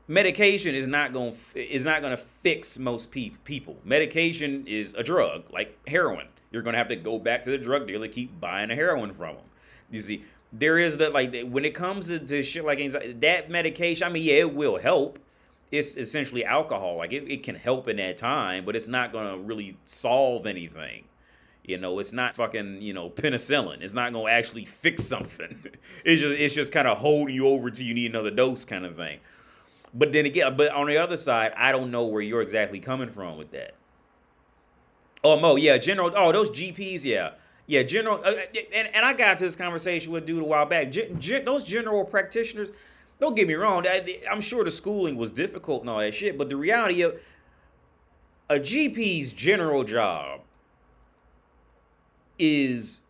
medication is not gonna fix most people. Medication is a drug like heroin. You're gonna have to go back to the drug dealer, keep buying the heroin from them. You see, there is like when it comes to shit like anxiety, that medication. I mean, yeah, it will help. It's essentially alcohol. Like it can help in that time, but it's not gonna really solve anything. You know, it's not fucking, you know, penicillin. It's not gonna actually fix something. It's just kind of holding you over till you need another dose kind of thing. But then again, but on the other side, I don't know where you're exactly coming from with that. Oh, Mo, yeah, general. Oh, those GPs, yeah, general. And I got into this conversation with a dude a while back. Those general practitioners. Don't get me wrong. I'm sure the schooling was difficult and all that shit. But the reality of a GP's general job is,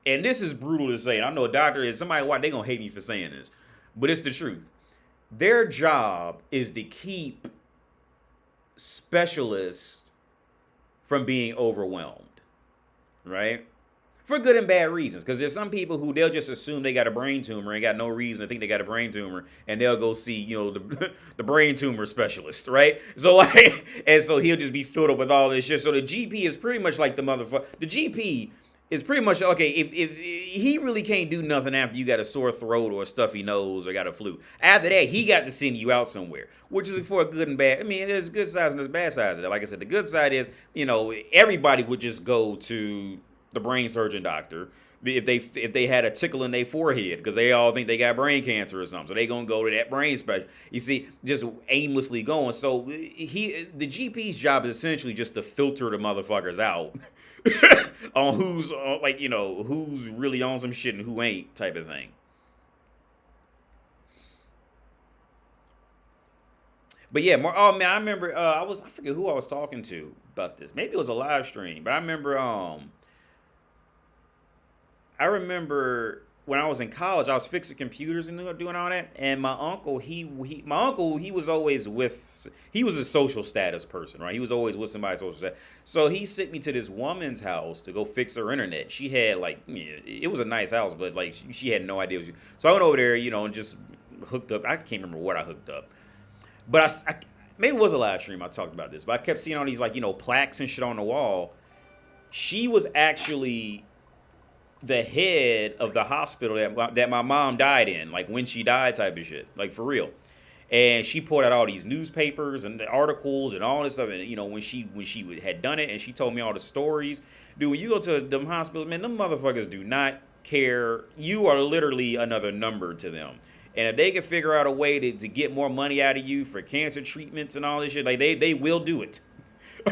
and this is brutal to say, and I know a doctor is somebody, why they gonna hate me for saying this, but it's the truth. Their job is to keep specialists from being overwhelmed, right? For good and bad reasons, because there's some people who they'll just assume they got a brain tumor and got no reason to think they got a brain tumor, and they'll go see, you know, the brain tumor specialist, right? So like, and so he'll just be filled up with all this shit. So the GP is pretty much like the motherfucker. The GP It's pretty much okay. If he really can't do nothing after you got a sore throat or a stuffy nose or got a flu, after that he got to send you out somewhere, which is for a good and bad. I mean, there's good sides and there's bad sides of that. Like I said, the good side is everybody would just go to the brain surgeon doctor if they had a tickle in their forehead because they all think they got brain cancer or something. So they gonna go to that brain specialist. You see, just aimlessly going. So the GP's job is essentially just to filter the motherfuckers out. On who's who's really on some shit and who ain't type of thing. But yeah, oh man, I remember I forget who I was talking to about this. Maybe it was a live stream, but I remember when I was in college, I was fixing computers and doing all that. And my uncle, he was always he was a social status person, right? He was always with somebody's social status. So he sent me to this woman's house to go fix her internet. She had it was a nice house, but she had no idea. So I went over there, and just hooked up. I can't remember what I hooked up, but I maybe it was a live stream. I talked about this, but I kept seeing all these plaques and shit on the wall. She was actually the head of the hospital that my mom died in, when she died type of shit, for real. And she poured out all these newspapers and the articles and all this stuff. And when she had done it, and she told me all the stories. Dude, when you go to them hospitals, man, them motherfuckers do not care. You are literally another number to them. And if they can figure out a way to get more money out of you for cancer treatments and all this shit, they will do it.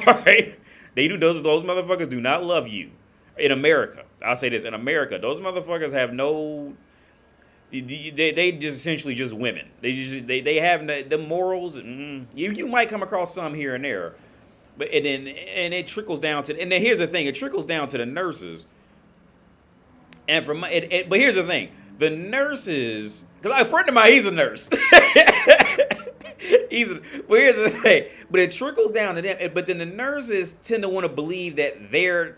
All right, they do. Those motherfuckers do not love you. In America, I'll say this, in America, those motherfuckers have no, they just essentially just women. They have the morals. You might come across some here and there, but and it trickles down to, and then here's the thing, it trickles down to the nurses. And but here's the thing, the nurses, because a friend of mine, he's a nurse. But here's the thing. But it trickles down to them. But then the nurses tend to want to believe that they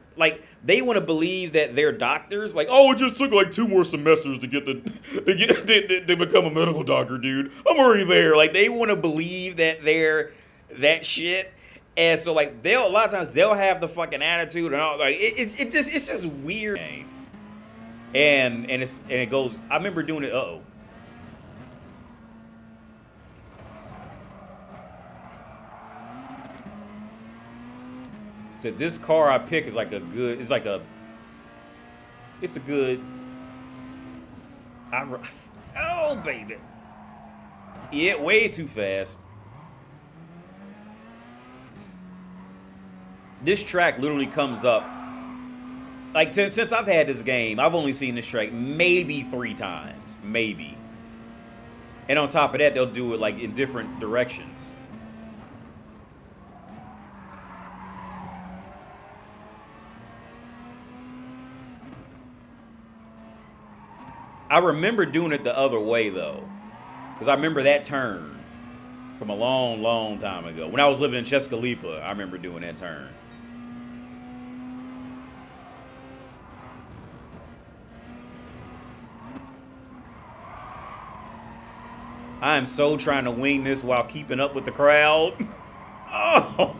want to believe that they're doctors. It just took 2 more semesters to to become a medical doctor, dude. I'm already there. They want to believe that they're that shit. And so a lot of times they'll have the fucking attitude and all. It's just weird. And it goes. I remember doing it. So this car I pick is it's a good. Oh baby, yeah, way too fast. This track literally comes up. Since I've had this game, I've only seen this track maybe 3 times, maybe. And on top of that, they'll do it in different directions. I remember doing it the other way, though. Because I remember that turn from a long, long time ago. When I was living in Chescalipa, I remember doing that turn. I am so trying to wing this while keeping up with the crowd. Oh!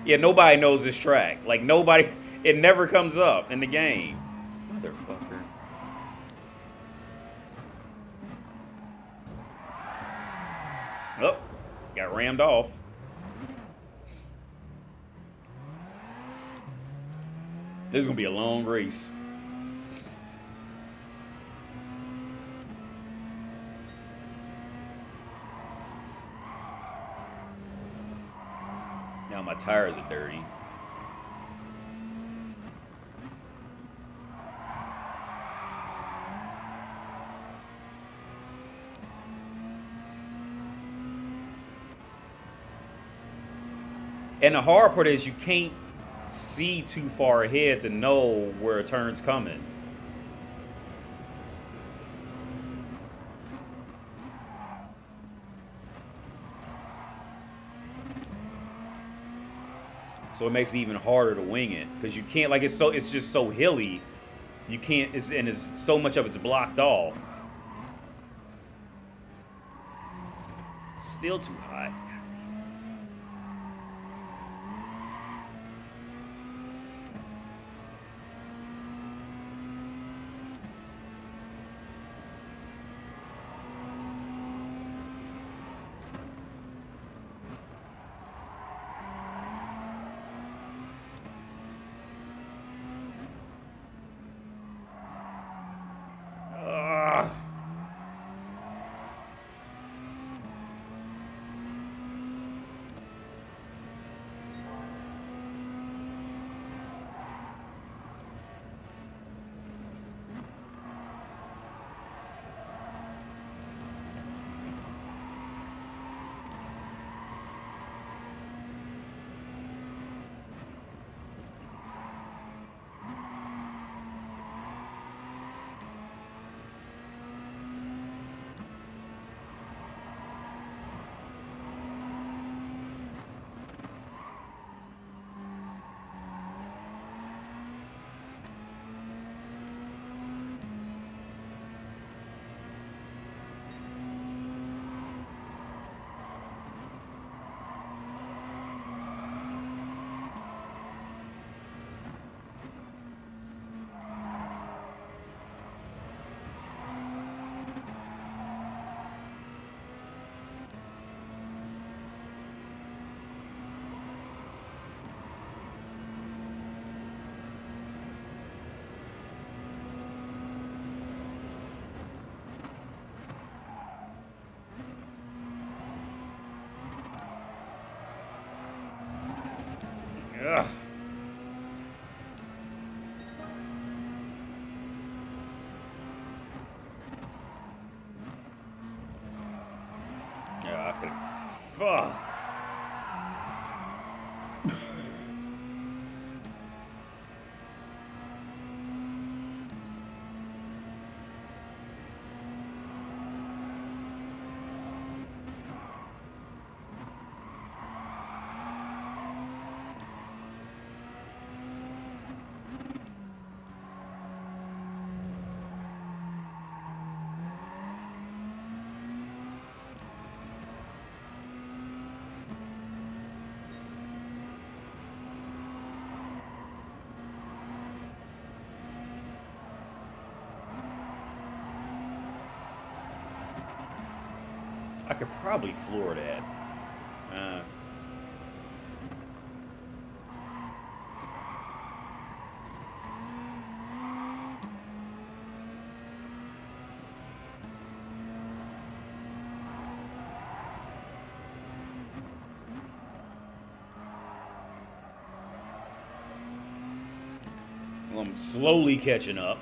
Yeah, nobody knows this track. Nobody, it never comes up in the game. Motherfucker. Oh, got rammed off. This is gonna be a long race. Now my tires are dirty. And the hard part is you can't see too far ahead to know where a turn's coming. So it makes it even harder to wing it because you can't, it's just so hilly. You can't, and it's so much of it's blocked off. Still too hot. Ugh. Yeah, I could. Fuck. I could probably floor that. I'm slowly catching up.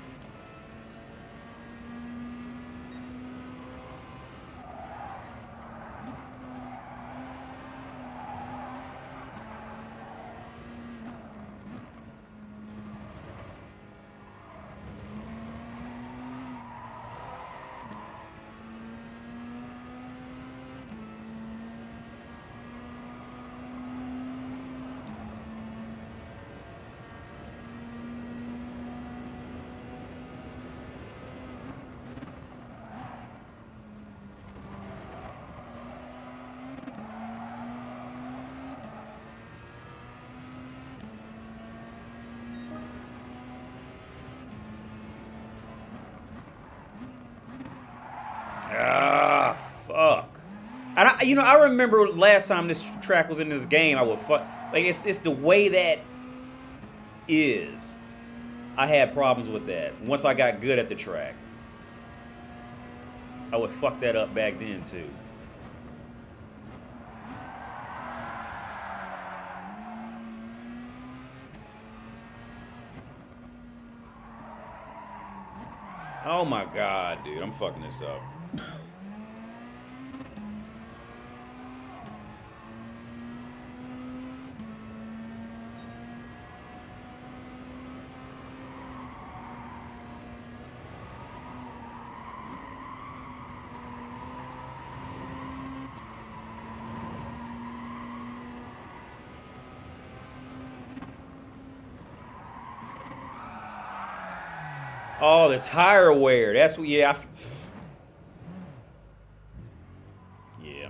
Ah, fuck. And I remember last time this track was in this game, I would fuck. Like, it's the way that is. I had problems with that. Once I got good at the track, I would fuck that up back then too. Oh my god, dude, I'm fucking this up. Oh, the tire wear. That's what. Yeah. Yeah.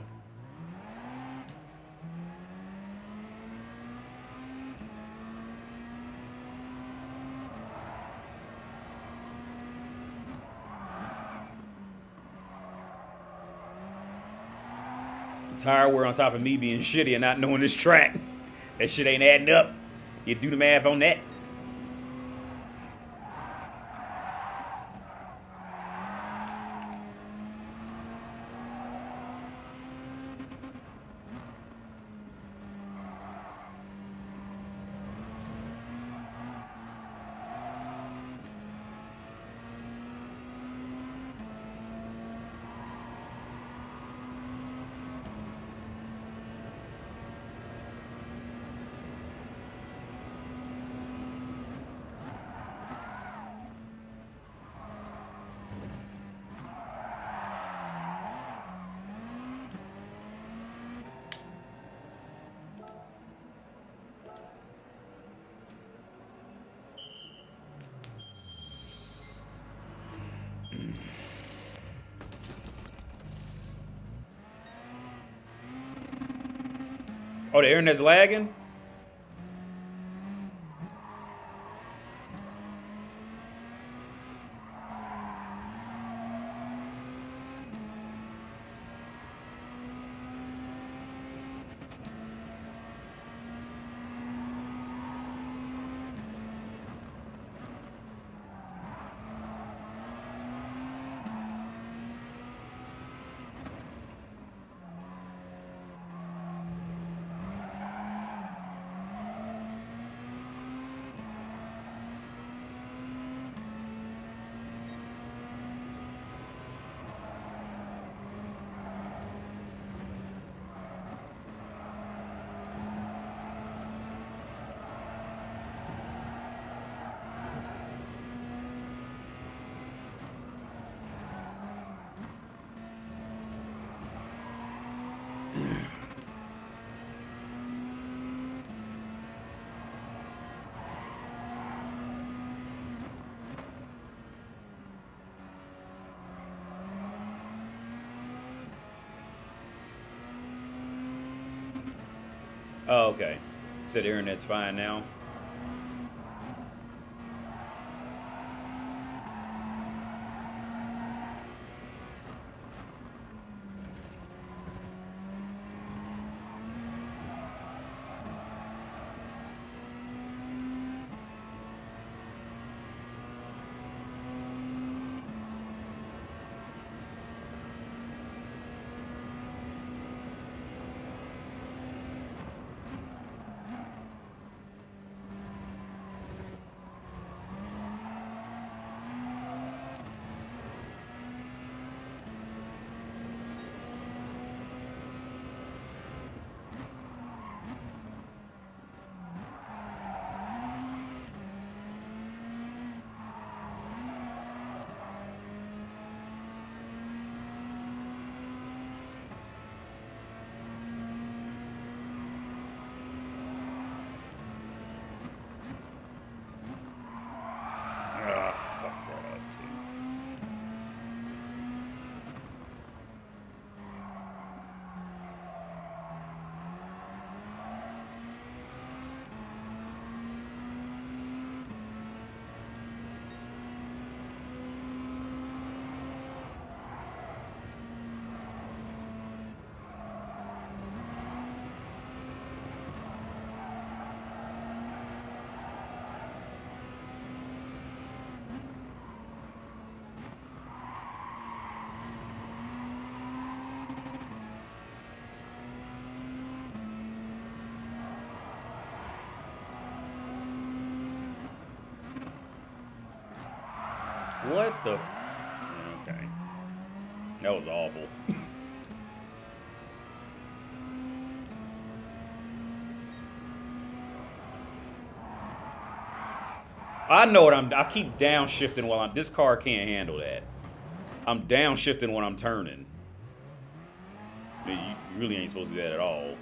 Tire wear on top of me being shitty and not knowing this track. That shit ain't adding up. You do the math on that. Oh, the internet's lagging? Oh, okay. You said the internet's fine now. Ah, fuck that up, too. What the okay. That was awful. I know what I keep downshifting while I'm, this car can't handle that. I'm downshifting when I'm turning. You really ain't supposed to do that at all.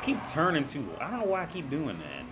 keep turning too. I don't know why I keep doing that.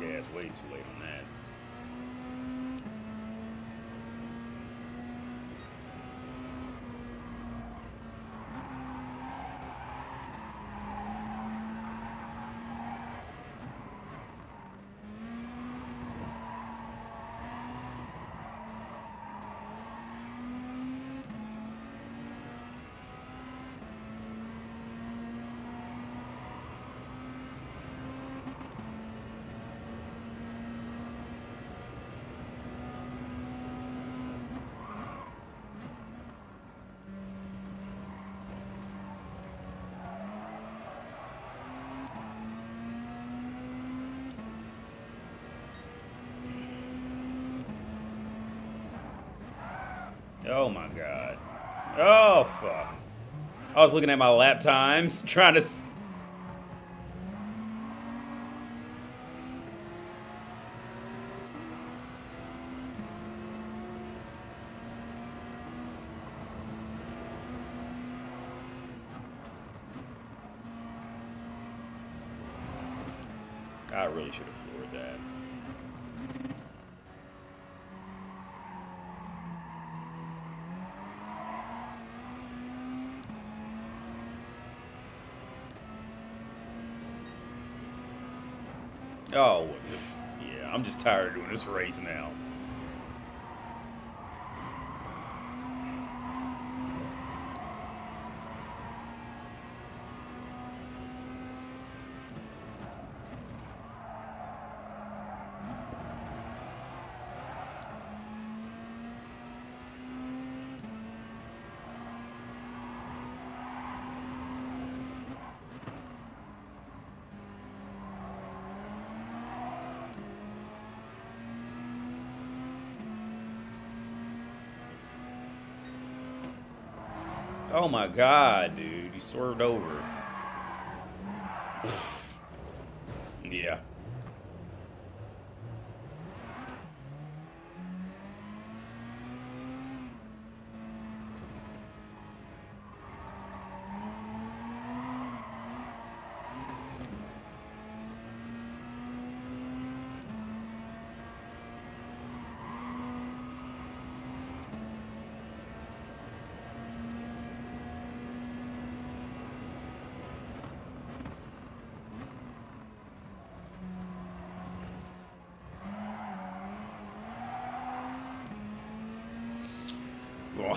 Yeah, it's way too late on that. Oh my god. Oh fuck. I was looking at my lap times, trying to. I really should have floored that. Oh, yeah, I'm just tired of doing this race now. Oh my god, dude. You swerved over. Yeah.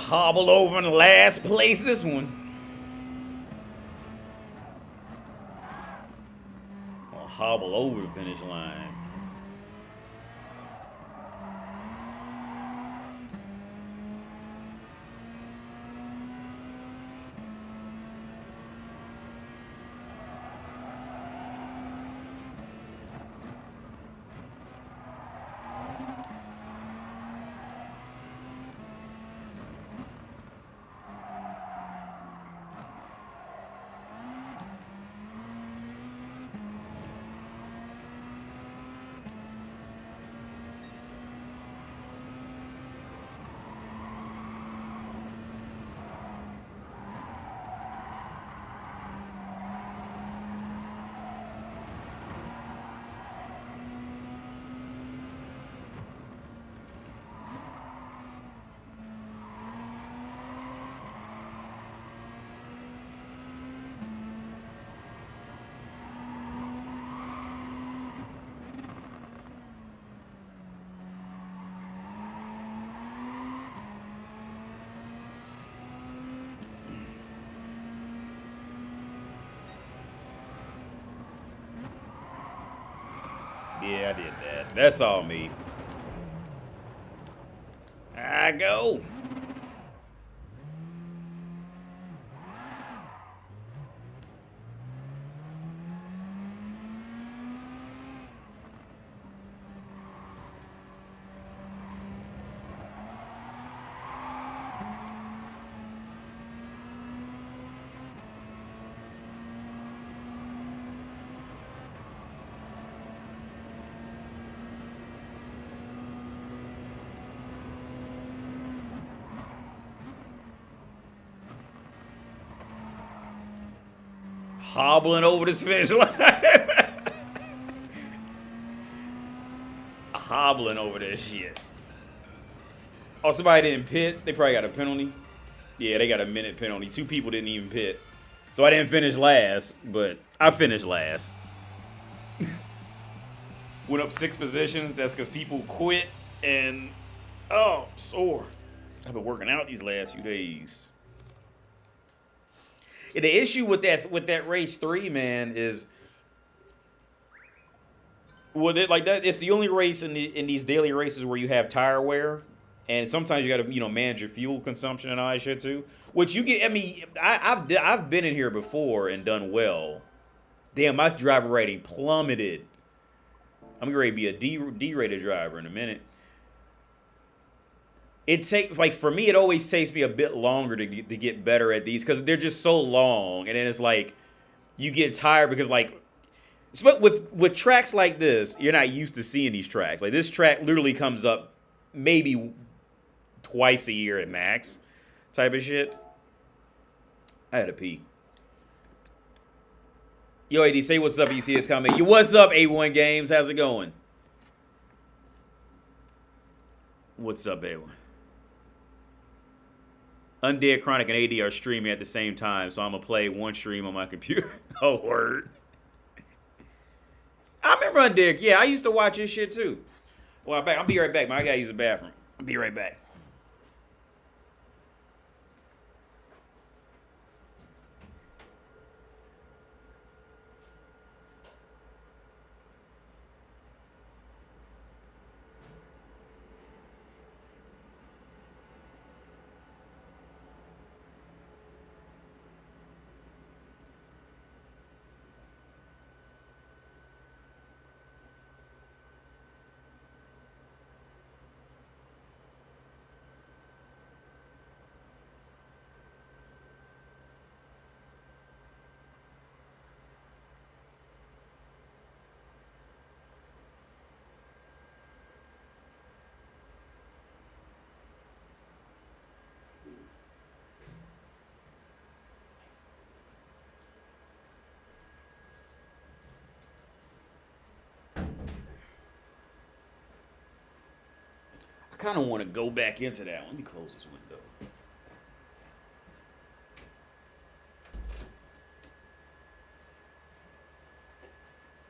hobble over in the last place this one. I'll hobble over the finish line. Yeah, I did that. That's all me. I go. Hobbling over this finish line. Hobbling over this shit. Oh, somebody didn't pit. They probably got a penalty. Yeah, they got a minute penalty. 2 people didn't even pit. So I didn't finish last, but I finished last. Went up 6 positions. That's because people quit and, oh, sore. I've been working out these last few days. And the issue with that race 3, man, is it's the only race in these daily races where you have tire wear, and sometimes you got to manage your fuel consumption and all that shit too. Which you get. I mean, I've been in here before and done well. Damn, my driver rating plummeted. I'm ready to be a D-rated driver in a minute. It takes, like, for me, it always takes me a bit longer to get better at these because they're just so long, and then it's like you get tired because, like, but with tracks like this, you're not used to seeing these tracks. Like, this track literally comes up maybe twice a year at max, type of shit. I had to pee. Yo, AD, say what's up. You see this comment. Yo, what's up, A1 Games? How's it going? What's up, A1? Undead, Chronic, and AD are streaming at the same time, so I'm going to play one stream on my computer. Oh, word. I remember Undead. Yeah, I used to watch his shit, too. Well, I'll be right back, man. I got to use the bathroom. I'll be right back. I kind of want to go back into that. Let me close this window.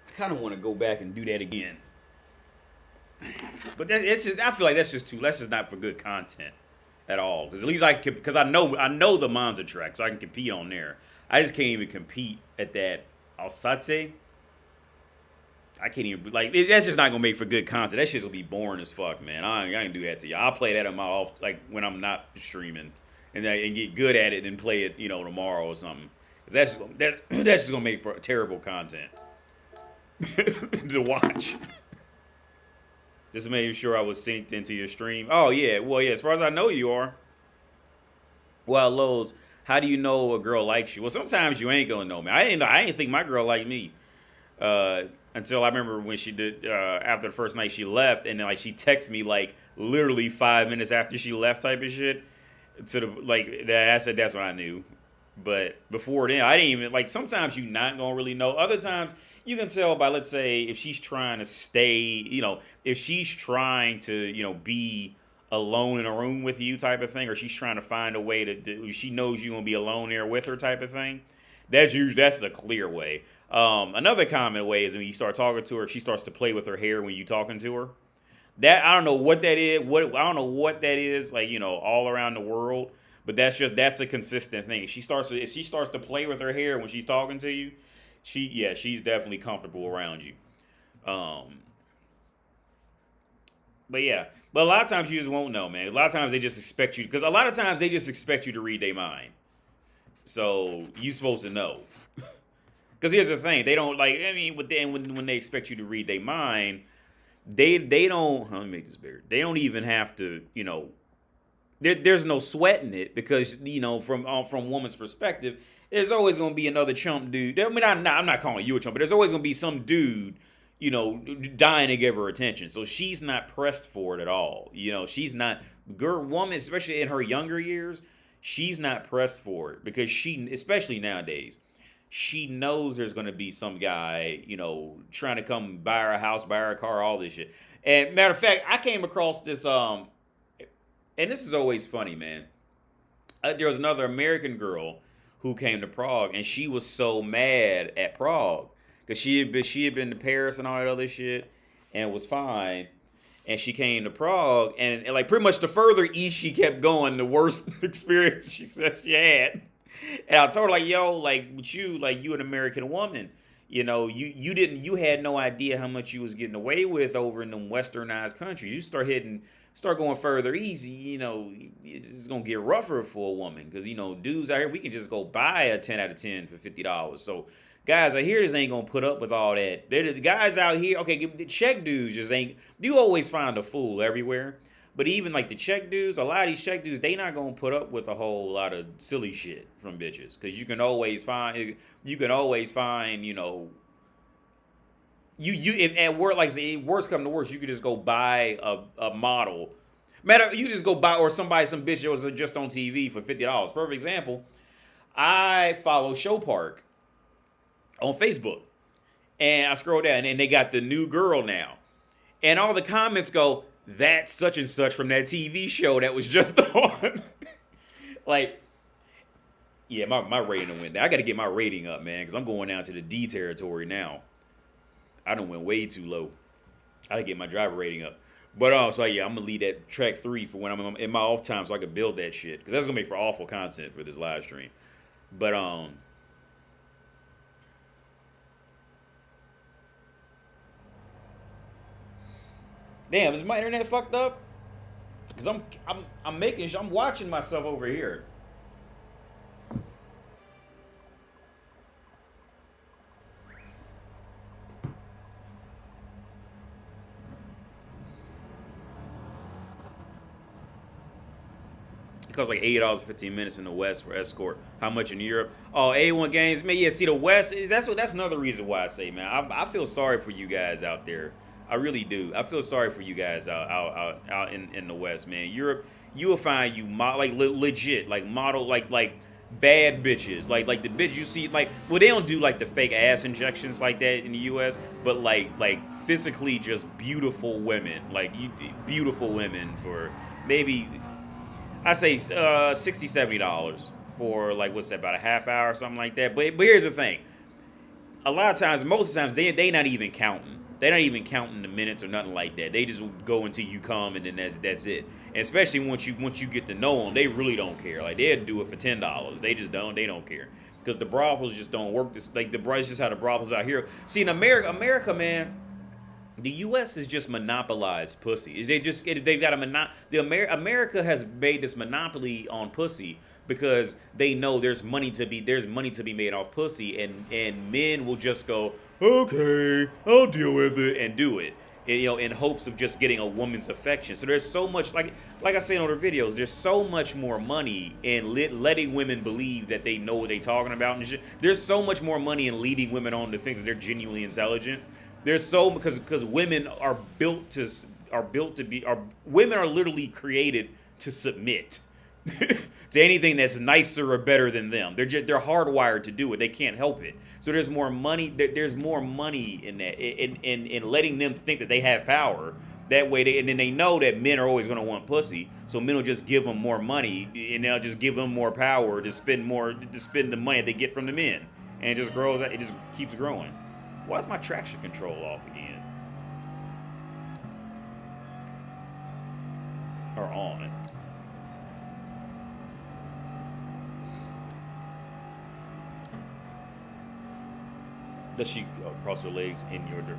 I kind of want to go back and do that again. But it's just, I feel like that's just not for good content. at all. Because at least I can, because I know the Monza track, so I can compete on there. I just can't even compete at that Alsace. I can't even, like, that's just not gonna make for good content. That shit's gonna be boring as fuck, man. I ain't do that to you. I'll play that on my off, like when I'm not streaming, and get good at it and play it, tomorrow or something. Cause that's just gonna make for terrible content to watch. Just making sure I was synced into your stream. Oh yeah, well yeah. As far as I know, you are. Well, Lowe's, how do you know a girl likes you? Well, sometimes you ain't gonna know, man. I didn't think my girl liked me. Until I remember when she did, after the first night she left, and then like she texted me like literally 5 minutes after she left type of shit. To the, like, that, I said that's when I knew. But before then, I didn't even, like, sometimes you not gonna really know. Other times you can tell by, let's say, if she's trying to stay, if she's trying to, be alone in a room with you type of thing, or she's trying to find a way to do, she knows you're gonna be alone there with her type of thing. That's a clear way. Another common way is when you start talking to her, if she starts to play with her hair when you talking to her. That, I don't know what that is. I don't know what that is, like, all around the world. But that's a consistent thing. If she starts to play with her hair when she's talking to you, she's definitely comfortable around you. But yeah, but a lot of times you just won't know, man. A lot of times they just expect you, because a lot of times they just expect you to read their mind. So you supposed to know. Because here's the thing, they don't, like, I mean, when they expect you to read their mind, they don't, let me make this bigger. They don't even have to, there's no sweat in it, because, from woman's perspective, there's always going to be another chump dude. I mean, I'm not calling you a chump, but there's always going to be some dude, dying to give her attention. So she's not pressed for it at all. She's not, woman, especially in her younger years, she's not pressed for it, because especially nowadays, she knows there's going to be some guy, trying to come buy her a house, buy her a car, all this shit. And matter of fact, I came across this, and this is always funny, man. There was another American girl who came to Prague, and she was so mad at Prague because she had been to Paris and all that other shit, and was fine. And she came to Prague, and like pretty much the further east she kept going, the worse experience she said she had. And I told her, like, yo, like, with you, like, you an American woman, you had no idea how much you was getting away with over in them westernized countries. You start going further east, it's gonna get rougher for a woman, because dudes out here, we can just go buy a 10 out of 10 for $50. So guys out here just ain't gonna put up with all that. The guys out here, okay, the Czech dudes just ain't. You always find a fool everywhere. But even like the Czech dudes, a lot of these Czech dudes, they not gonna put up with a whole lot of silly shit from bitches, because you can always find, you if at work, like say worst come to worst, you could just go buy a model. You just go buy, or some bitch that was just on TV for $50. Perfect example. I follow Show Park on Facebook, and I scroll down, and they got the new girl now, and all the comments go, that's such and such from that TV show that was just on. Like, yeah, my rating went down. I got to get my rating up, man, because I'm going down to the D territory now. I done went way too low. I got to get my driver rating up. But so yeah, I'm gonna leave that track 3 for when I'm in my off time, so I can build that shit, because that's gonna make for awful content for this live stream. But damn, is my internet fucked up? Cause I'm making sure I'm watching myself over here. It costs like $8 15 minutes in the West for escort. How much in Europe? Oh, A1 games, man. Yeah, see the West. That's another reason why I say, man. I feel sorry for you guys out there. I really do. I feel sorry for you guys out in the West, man. Europe, you will find legit model like bad bitches, like the bitch you see, like, well, they don't do like the fake ass injections like that in the U.S., but like physically just beautiful women, beautiful women for maybe, I say $60-$70 for like, what's that, about a half hour or something like that. But here's the thing, a lot of times, most of the times they not even counting. They're not even counting the minutes or nothing like that. They just go until you come, and then that's it. And especially once you get to know them, they really don't care. Like they'll do it for $10. They just don't. They don't care because the brothels just don't work. This like it's just how the brothels out here. See in America, man. The U.S. has just monopolized pussy. They've got America has made this monopoly on pussy because they know there's money to be made off pussy, and men will just go, okay, I'll deal with it and do it, and, in hopes of just getting a woman's affection. So there's so much, like I say in other videos, there's so much more money in letting women believe that they know what they're talking about and shit. There's so much more money in leading women on to think that they're genuinely intelligent. There's because women are women are literally created to submit to anything that's nicer or better than them. They're hardwired to do it. They can't help it. So there's more money. There's more money in that in letting them think that they have power. That way, and then they know that men are always going to want pussy. So men will just give them more money, and they'll just give them more power to spend the money they get from the men, and it just grows. It just keeps growing. Why is my traction control off again? Or on? Does she cross her legs in your dirt?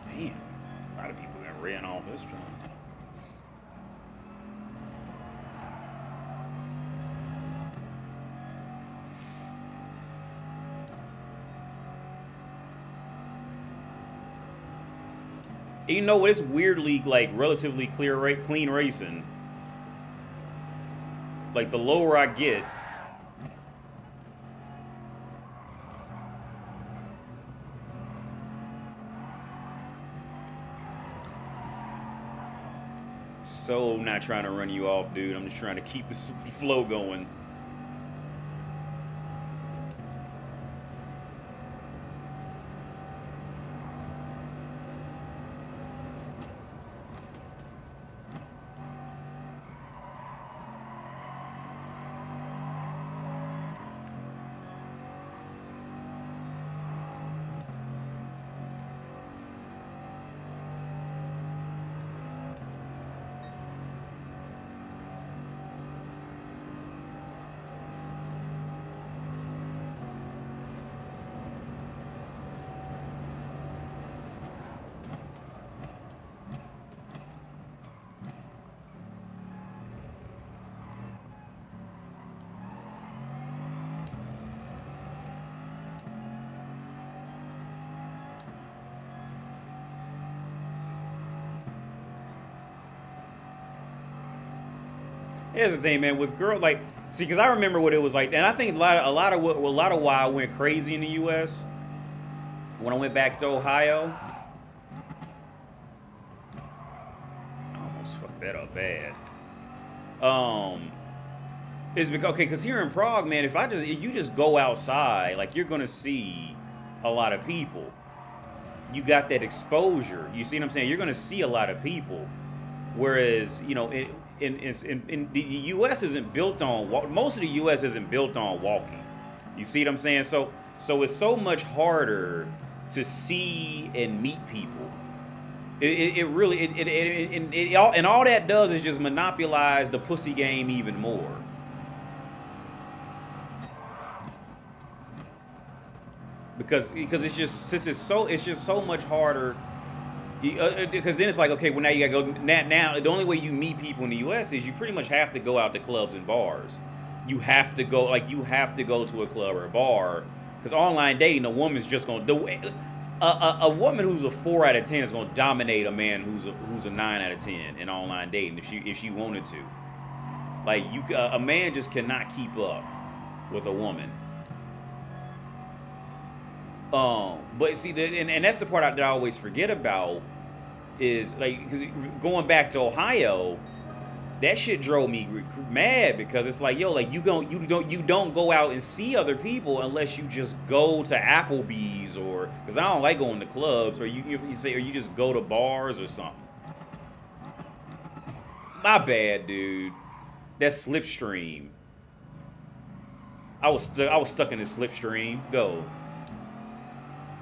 Damn, a lot of people got ran off this joint. And you know what? It's weirdly like relatively clean racing. Like the lower I get, so not trying to run you off, dude. I'm just trying to keep the flow going. Here's the thing, man. With girls, like, see, because I remember what it was like, and I think a lot of why I went crazy in the U.S. when I went back to Ohio. I almost fucked that up bad. Is because because here in Prague, man, if you just go outside, like you're gonna see a lot of people. You got that exposure. You see what I'm saying? You're gonna see a lot of people, whereas in the U.S. isn't built on most of the U.S. isn't built on walking. You see what I'm saying? So it's so much harder to see and meet people. All that does is just monopolize the pussy game even more. Because it's just so much harder Because then it's like, okay, well now you gotta go. Now the only way you meet people in the U.S. is you pretty much have to go out to clubs and bars. You have to go, like you have to go to a club or a bar. Because online dating, a woman's just gonna a woman who's a 4 out of 10 is gonna dominate a man who's a 9 out of 10 in online dating if she wanted to. Like a man just cannot keep up with a woman. But see, and that's the part that I always forget about is like, because going back to Ohio, that shit drove me mad because it's like, yo, like you don't go out and see other people unless you just go to Applebee's or because I don't like going to clubs or you say or you just go to bars or something. My bad, dude. That's Slipstream. I was stuck in this Slipstream. Go.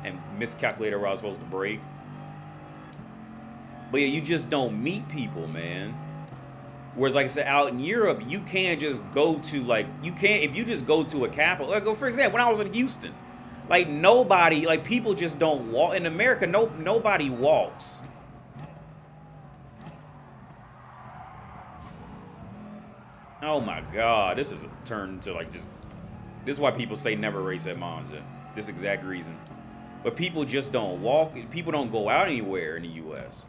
And miscalculated where I was supposed to break. But yeah, you just don't meet people, man. Whereas, like I said, out in Europe, you can't just go to, like, you can't, if you just go to a capital, like, for example, when I was in Houston, like, nobody, like, people just don't walk. In America, nobody walks. Oh my God, this is a turn to, like, just, this is why people say never race at Monza. This exact reason. But people just don't walk. People don't go out anywhere in the U.S.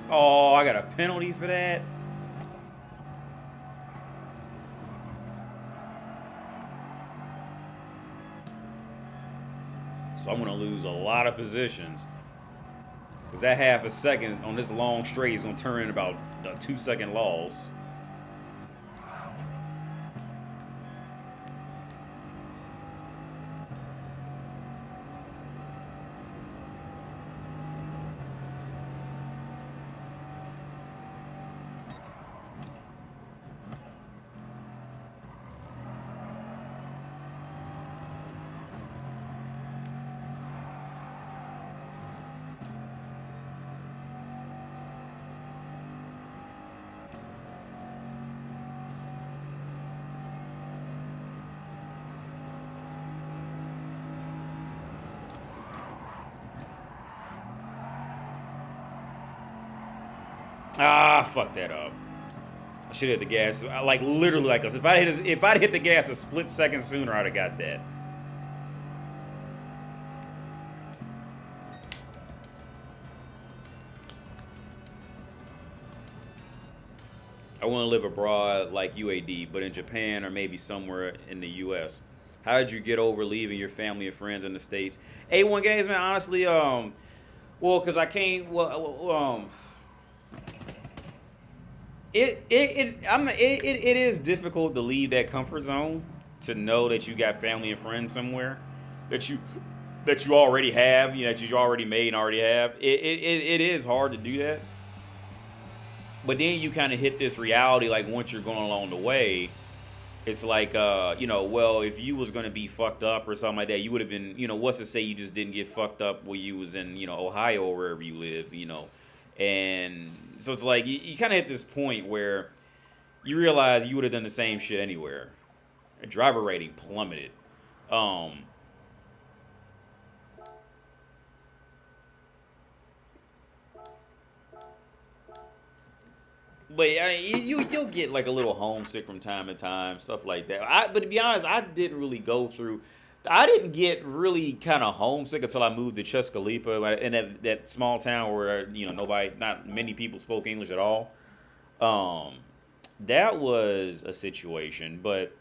Oh, I got a penalty for that? So I'm going to lose a lot of positions. Because that half a second on this long straight is going to turn in about a 2-second loss. Ah, fuck that up. I should have hit the gas. Like literally, like if I'd hit the gas a split second sooner, I'd have got that. I want to live abroad like UAD, but in Japan or maybe somewhere in the U.S. How did you get over leaving your family and friends in the States? A1 Games, man. Honestly, well, cause I came. it is difficult to leave that comfort zone, to know that you got family and friends somewhere that you already have, that you already made and already have. It is hard to do that. But then you kind of hit this reality, like once you're going along the way, it's like, well, if you was gonna be fucked up or something like that, you would have been, what's to say you just didn't get fucked up when you was in, Ohio or wherever you live. And so it's like you kind of hit this point where you realize you would have done the same shit anywhere. Driver rating plummeted. But you'll get like a little homesick from time to time, stuff like that. But to be honest, I didn't really go through. I didn't get really kind of homesick until I moved to Chescalipa, in that small town where not many people spoke English at all. That was a situation, but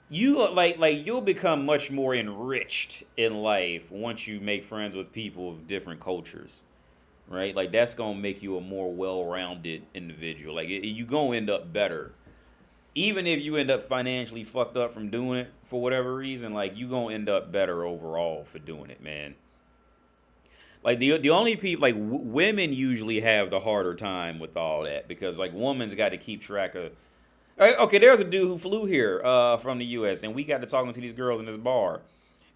you'll become much more enriched in life once you make friends with people of different cultures, right? Like that's gonna make you a more well-rounded individual. Like you gonna end up better, even if you end up financially fucked up from doing it for whatever reason. Like you gonna end up better overall for doing it, man. Like the only people, like women usually have the harder time with all that, because like women's got to keep track of. Okay, there's a dude who flew here from the U.S. and we got to talking to these girls in this bar,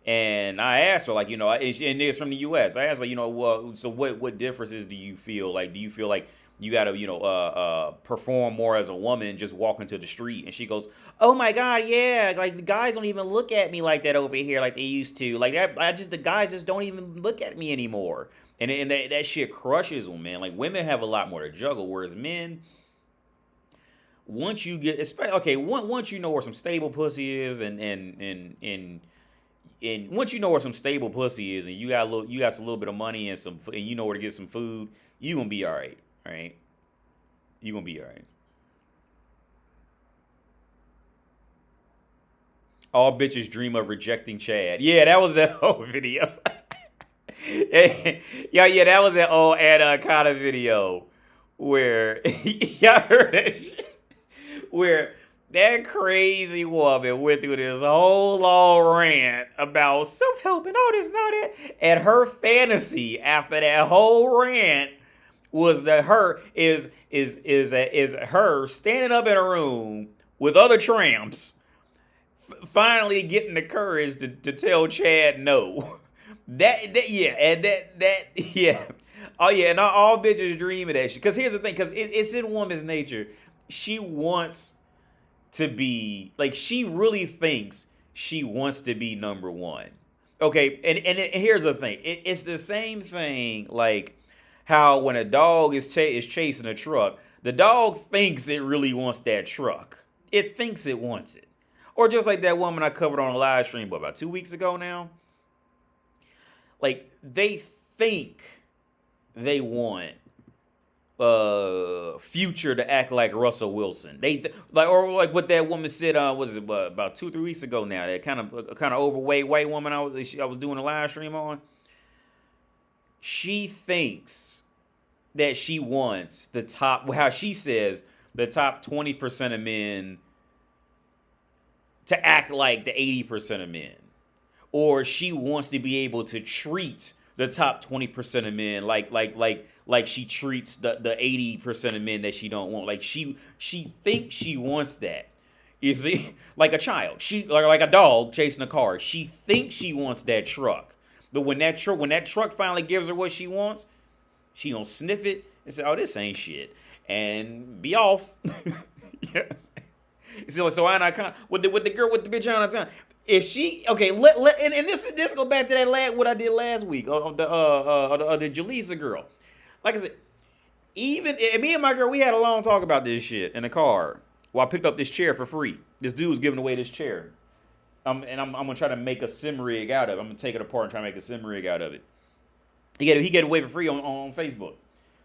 and I asked her, like, and it's from the U.S. I asked her, well, so what differences do you feel? Like, do you feel like you got to perform more as a woman just walking to the street? And she goes, oh my God, yeah, like the guys don't even look at me like that over here like they used to. Like the guys just don't even look at me anymore. And that shit crushes them, man. Like women have a lot more to juggle, whereas men, once you get, once you know where some stable pussy is, and once you know where some stable pussy is, and you got some little bit of money and you know where to get some food, you gonna be all right, You gonna be all right. All bitches dream of rejecting Chad. Yeah, that was that whole video. yeah, that was that old Anaconda video where y'all heard that shit. Where that crazy woman went through this whole long rant about self-help and all this and all that, and her fantasy after that whole rant was that her is her standing up in a room with other tramps, finally getting the courage to tell Chad no. Yeah. Oh yeah, and all bitches dream of that shit. Because here's the thing, because it's in woman's nature. She wants to be, like, she really thinks she wants to be number one. Okay, and here's the thing. It's the same thing like how when a dog is chasing a truck, the dog thinks it really wants that truck. It thinks it wants it. Or just like that woman I covered on a live stream about 2 weeks ago now. Like, they think they want Future to act like Russell Wilson. Or like what that woman said, was it about 2-3 weeks ago now, that kind of overweight white woman I was doing a live stream on. She thinks that she wants the top, how she says, the top 20% of men to act like the 80% of men. Or she wants to be able to treat the top 20% of men like she treats the 80% of men that she don't want. Like she thinks she wants that. You see, like a child, like a dog chasing a car. She thinks she wants that truck, but when that truck finally gives her what she wants, she gonna sniff it and say, "Oh, this ain't shit," and be off. Yes. So I with the girl with the bitch on the time. If she and this go back to that what I did last week of the Jaleesa girl. Like I said, me and my girl, we had a long talk about this shit in the car while I picked up this chair for free. This dude was giving away this chair, and I'm gonna try to make a sim rig out of it. I'm gonna take it apart and try to make a sim rig out of it. He gave it away for free on Facebook.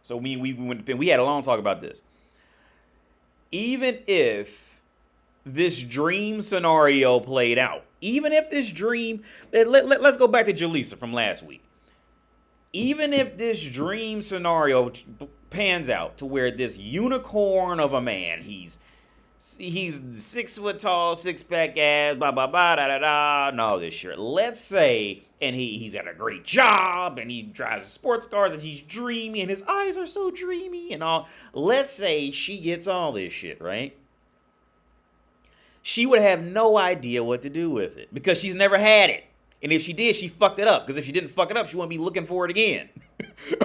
So we had a long talk about this. Even if this dream scenario played out, even if this dream, let's go back to Jaleesa from last week. even if this dream scenario pans out to where this unicorn of a man, he's 6 foot tall, 6-pack ass, blah blah blah, da da da, and all this shit. Let's say, and he's got a great job, and he drives sports cars, and he's dreamy, and his eyes are so dreamy, and all. Let's say she gets all this shit, right? She would have no idea what to do with it because she's never had it. And if she did, she fucked it up. Because if she didn't fuck it up, she wouldn't be looking for it again.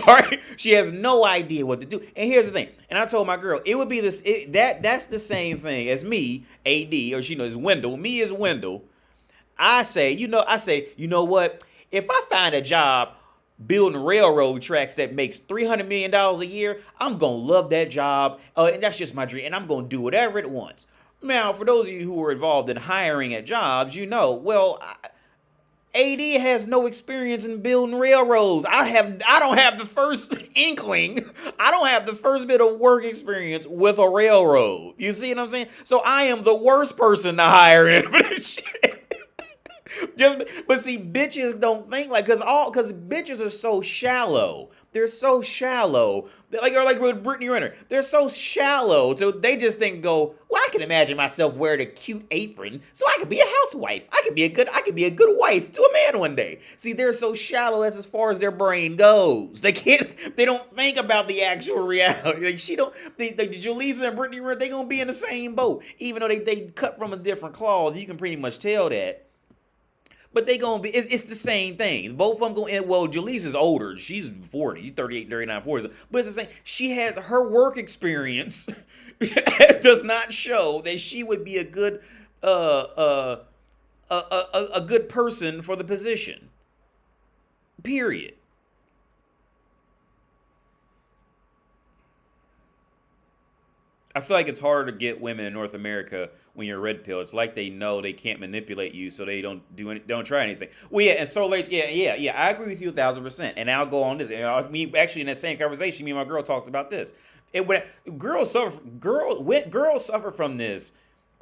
All right? She has no idea what to do. And here's the thing. And I told my girl, it would be this. That's the same thing as me, AD, or she knows Wendell. Me as Wendell. I say, you know what? If I find a job building railroad tracks that makes $300 million a year, I'm going to love that job. And that's just my dream. And I'm going to do whatever it wants. Now, for those of you who are involved in hiring at jobs, AD has no experience in building railroads. I don't have the first inkling. I don't have the first bit of work experience with a railroad. You see what I'm saying? So I am the worst person to hire in for this shit. But see, bitches don't think because bitches are so shallow. They're so shallow. Like with Brittany Renner. They're so shallow. So they just well, I can imagine myself wearing a cute apron, so I could be a housewife. I could be a good wife to a man one day. See, they're so shallow as far as their brain goes. They don't think about the actual reality. Julissa and Brittany Renner, they gonna be in the same boat. Even though they cut from a different cloth, you can pretty much tell that. But they gonna be, it's the same thing. Both of them gonna end, well, Jalise is older. She's 40. She's 38, 39, 40. But it's the same. She has, her work experience does not show that she would be a good good person for the position. Period. I feel like it's harder to get women in North America when you're red pill. It's like they know they can't manipulate you, so they don't try anything. Well, yeah, and so late, yeah. I agree with you 1,000%. And I'll go on this. Actually, in that same conversation, me and my girl talked about this. Girls suffer from this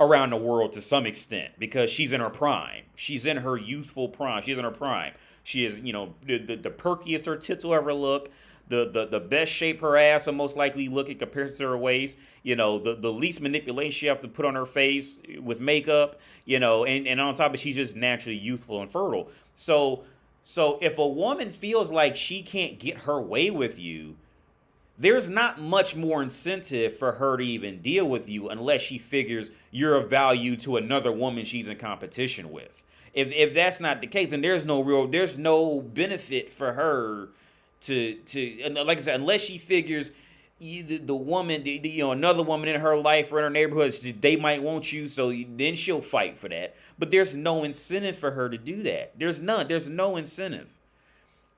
around the world to some extent because she's in her prime. She's in her youthful prime. She's in her prime. She is, the perkiest her tits will ever look. The best shape her ass will most likely look in comparison to her waist. The least manipulation she have to put on her face with makeup. And on top of it, she's just naturally youthful and fertile. So if a woman feels like she can't get her way with you, there's not much more incentive for her to even deal with you unless she figures you're of value to another woman she's in competition with. If that's not the case, then there's no benefit for her to like I said, unless she figures the woman, another woman in her life or in her neighborhood, they might want you, so then she'll fight for that. But there's no incentive for her to do that. There's none. There's no incentive.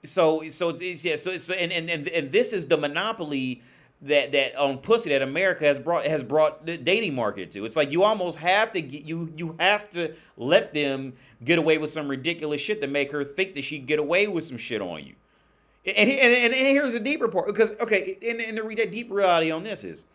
So this is the monopoly that on pussy that America has brought the dating market to. It's like you almost have to you have to let them get away with some ridiculous shit to make her think that she can get away with some shit on you. And here's a deeper part, because and the deep reality on this is,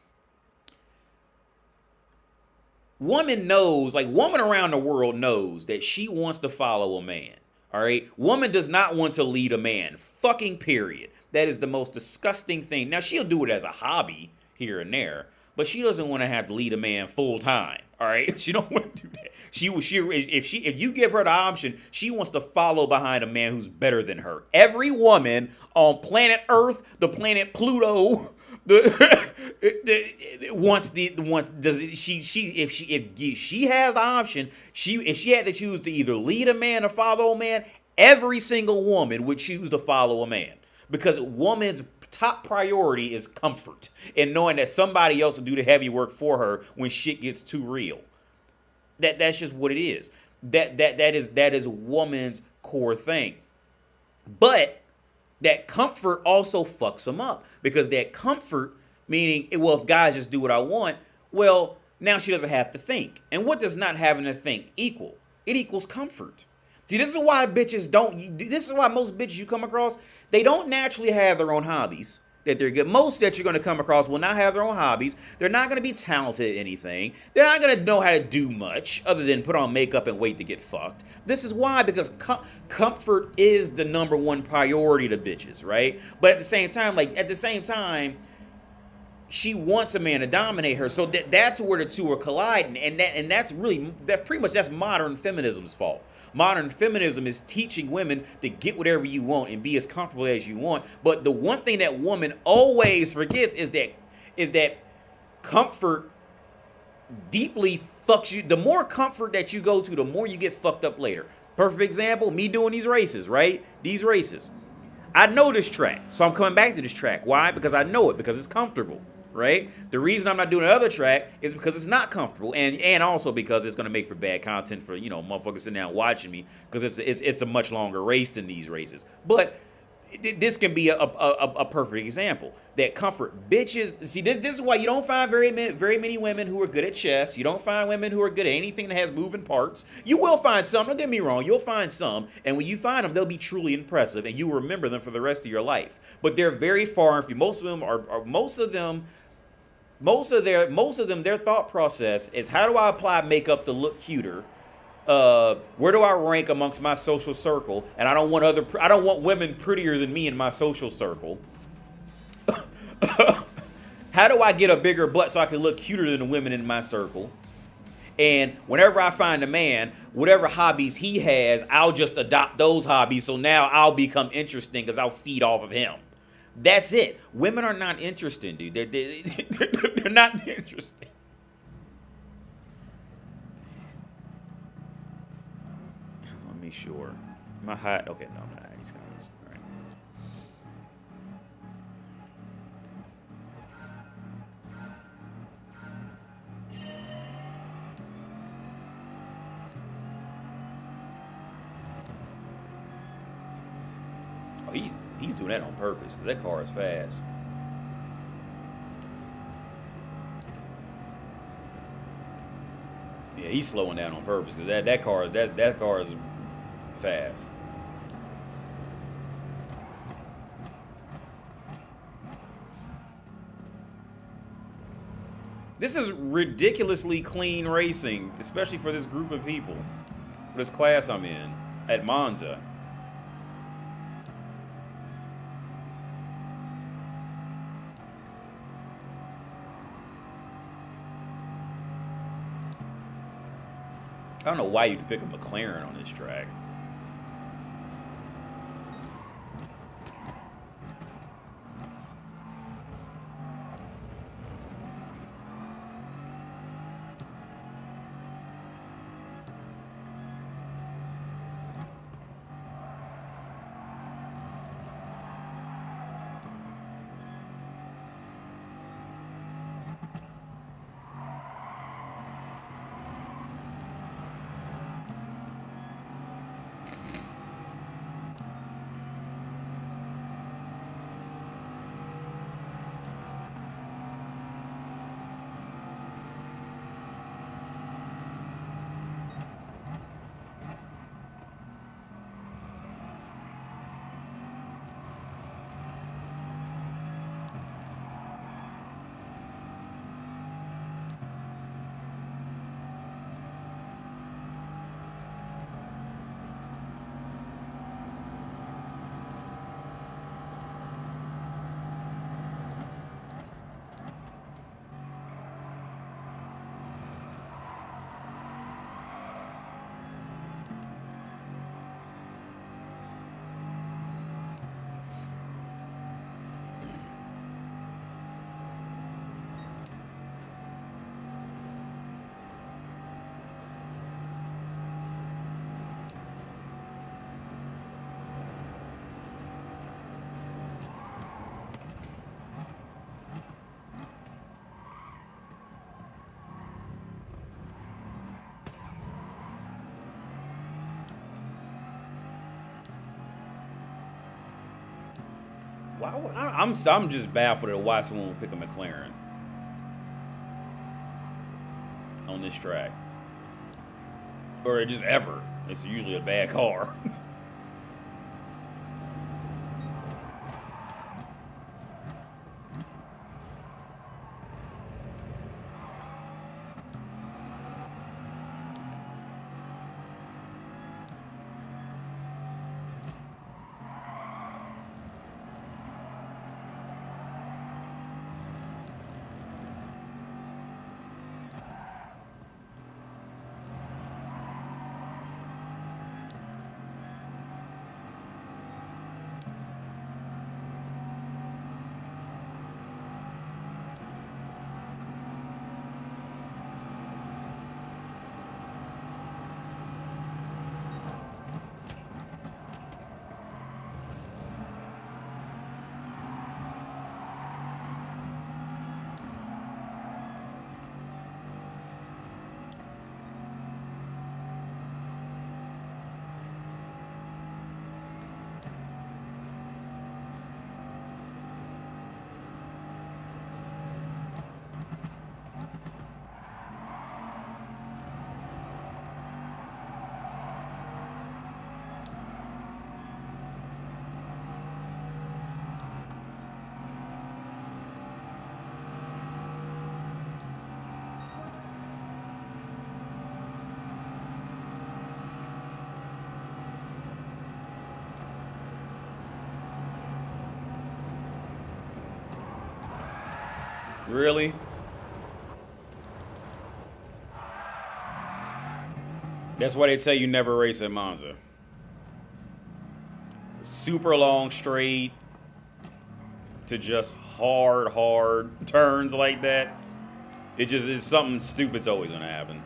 woman around the world knows that she wants to follow a man. All right, woman does not want to lead a man. Fucking period. That is the most disgusting thing. Now she'll do it as a hobby here and there, but she doesn't want to have to lead a man full time. All right, she don't want to do that. If you give her the option, she wants to follow behind a man who's better than her. Every woman on planet Earth, the planet Pluto, if she has the option, if she had to choose to either lead a man or follow a man, every single woman would choose to follow a man, because a woman's top priority is comfort and knowing that somebody else will do the heavy work for her when shit gets too real. That's just what it is. That is woman's core thing. But that comfort also fucks them up, because that comfort, meaning, well, if guys just do what I want, well, now she doesn't have to think. And what does not having to think equal? It equals comfort. See, this is why most bitches you come across, they don't naturally have their own hobbies. that they're good. Most that you're going to come across will not have their own hobbies. They're not going to be talented at anything. They're not going to know how to do much other than put on makeup and wait to get fucked. This is why, because comfort is the #1 priority to bitches, right? But at the same time, she wants a man to dominate her. So that's where the two are colliding. And that's modern feminism's fault. Modern feminism is teaching women to get whatever you want and be as comfortable as you want. But the one thing that woman always forgets is that comfort deeply fucks you. The more comfort that you go to, the more you get fucked up later. Perfect example, me doing these races, right? These races. I know this track, so I'm coming back to this track. Why? Because I know it, because it's comfortable. Right? The reason I'm not doing another track is because it's not comfortable, and also because it's gonna make for bad content for motherfuckers sitting down watching me, because it's a much longer race than these races. But this can be a perfect example that comfort bitches. See, this is why you don't find very many women who are good at chess. You don't find women who are good at anything that has moving parts. You will find some. Don't get me wrong. You'll find some, and when you find them, they'll be truly impressive, and you will remember them for the rest of your life. But they're very far and few. Most of them, their thought process is, how do I apply makeup to look cuter? Where do I rank amongst my social circle? And I don't want women prettier than me in my social circle. How do I get a bigger butt so I can look cuter than the women in my circle? And whenever I find a man, whatever hobbies he has, I'll just adopt those hobbies. So now I'll become interesting because I'll feed off of him. That's it. Women are not interesting, dude. They're not interesting. Let me sure. Am I hot? Okay, no, I'm not hot. He's kind of all right. Oh, he's doing that on purpose. That car is fast. Yeah, he's slowing down on purpose because that car is fast. This is ridiculously clean racing, especially for this group of people, for this class I'm in at Monza. I don't know why you'd pick a McLaren on this track. I'm just baffled at why someone would pick a McLaren on this track, or just ever. It's usually a bad car. Really? That's why they tell you never race at Monza. Super long straight to just hard turns like that. It just is something stupid's always gonna happen.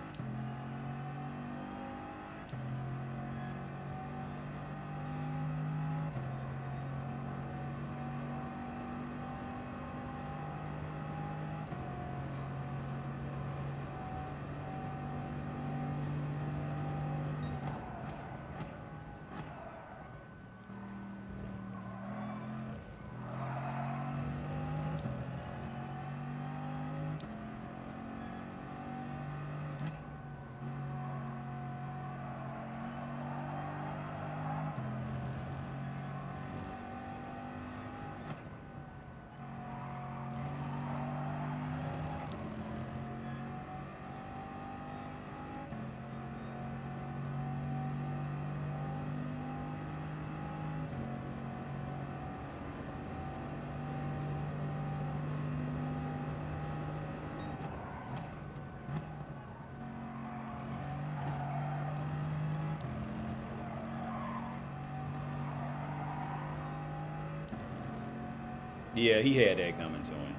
Yeah, he had that coming to him.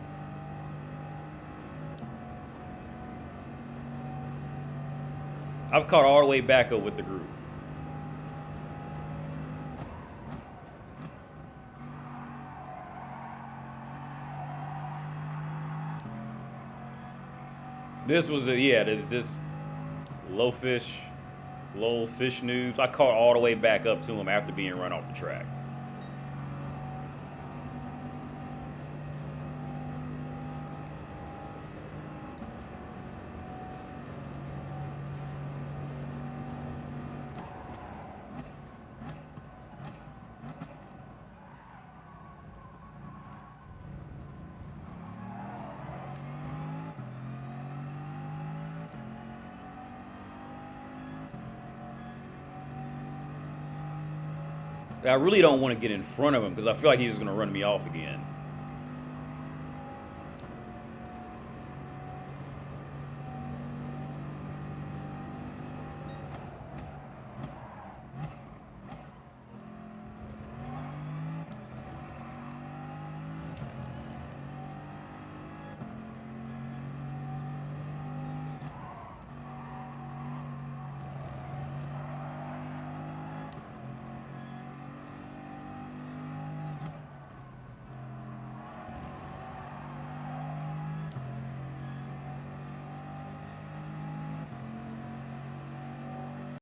I've caught all the way back up with the group. This was this low fish noobs. I caught all the way back up to him after being run off the track. I really don't want to get in front of him because I feel like he's just going to run me off again.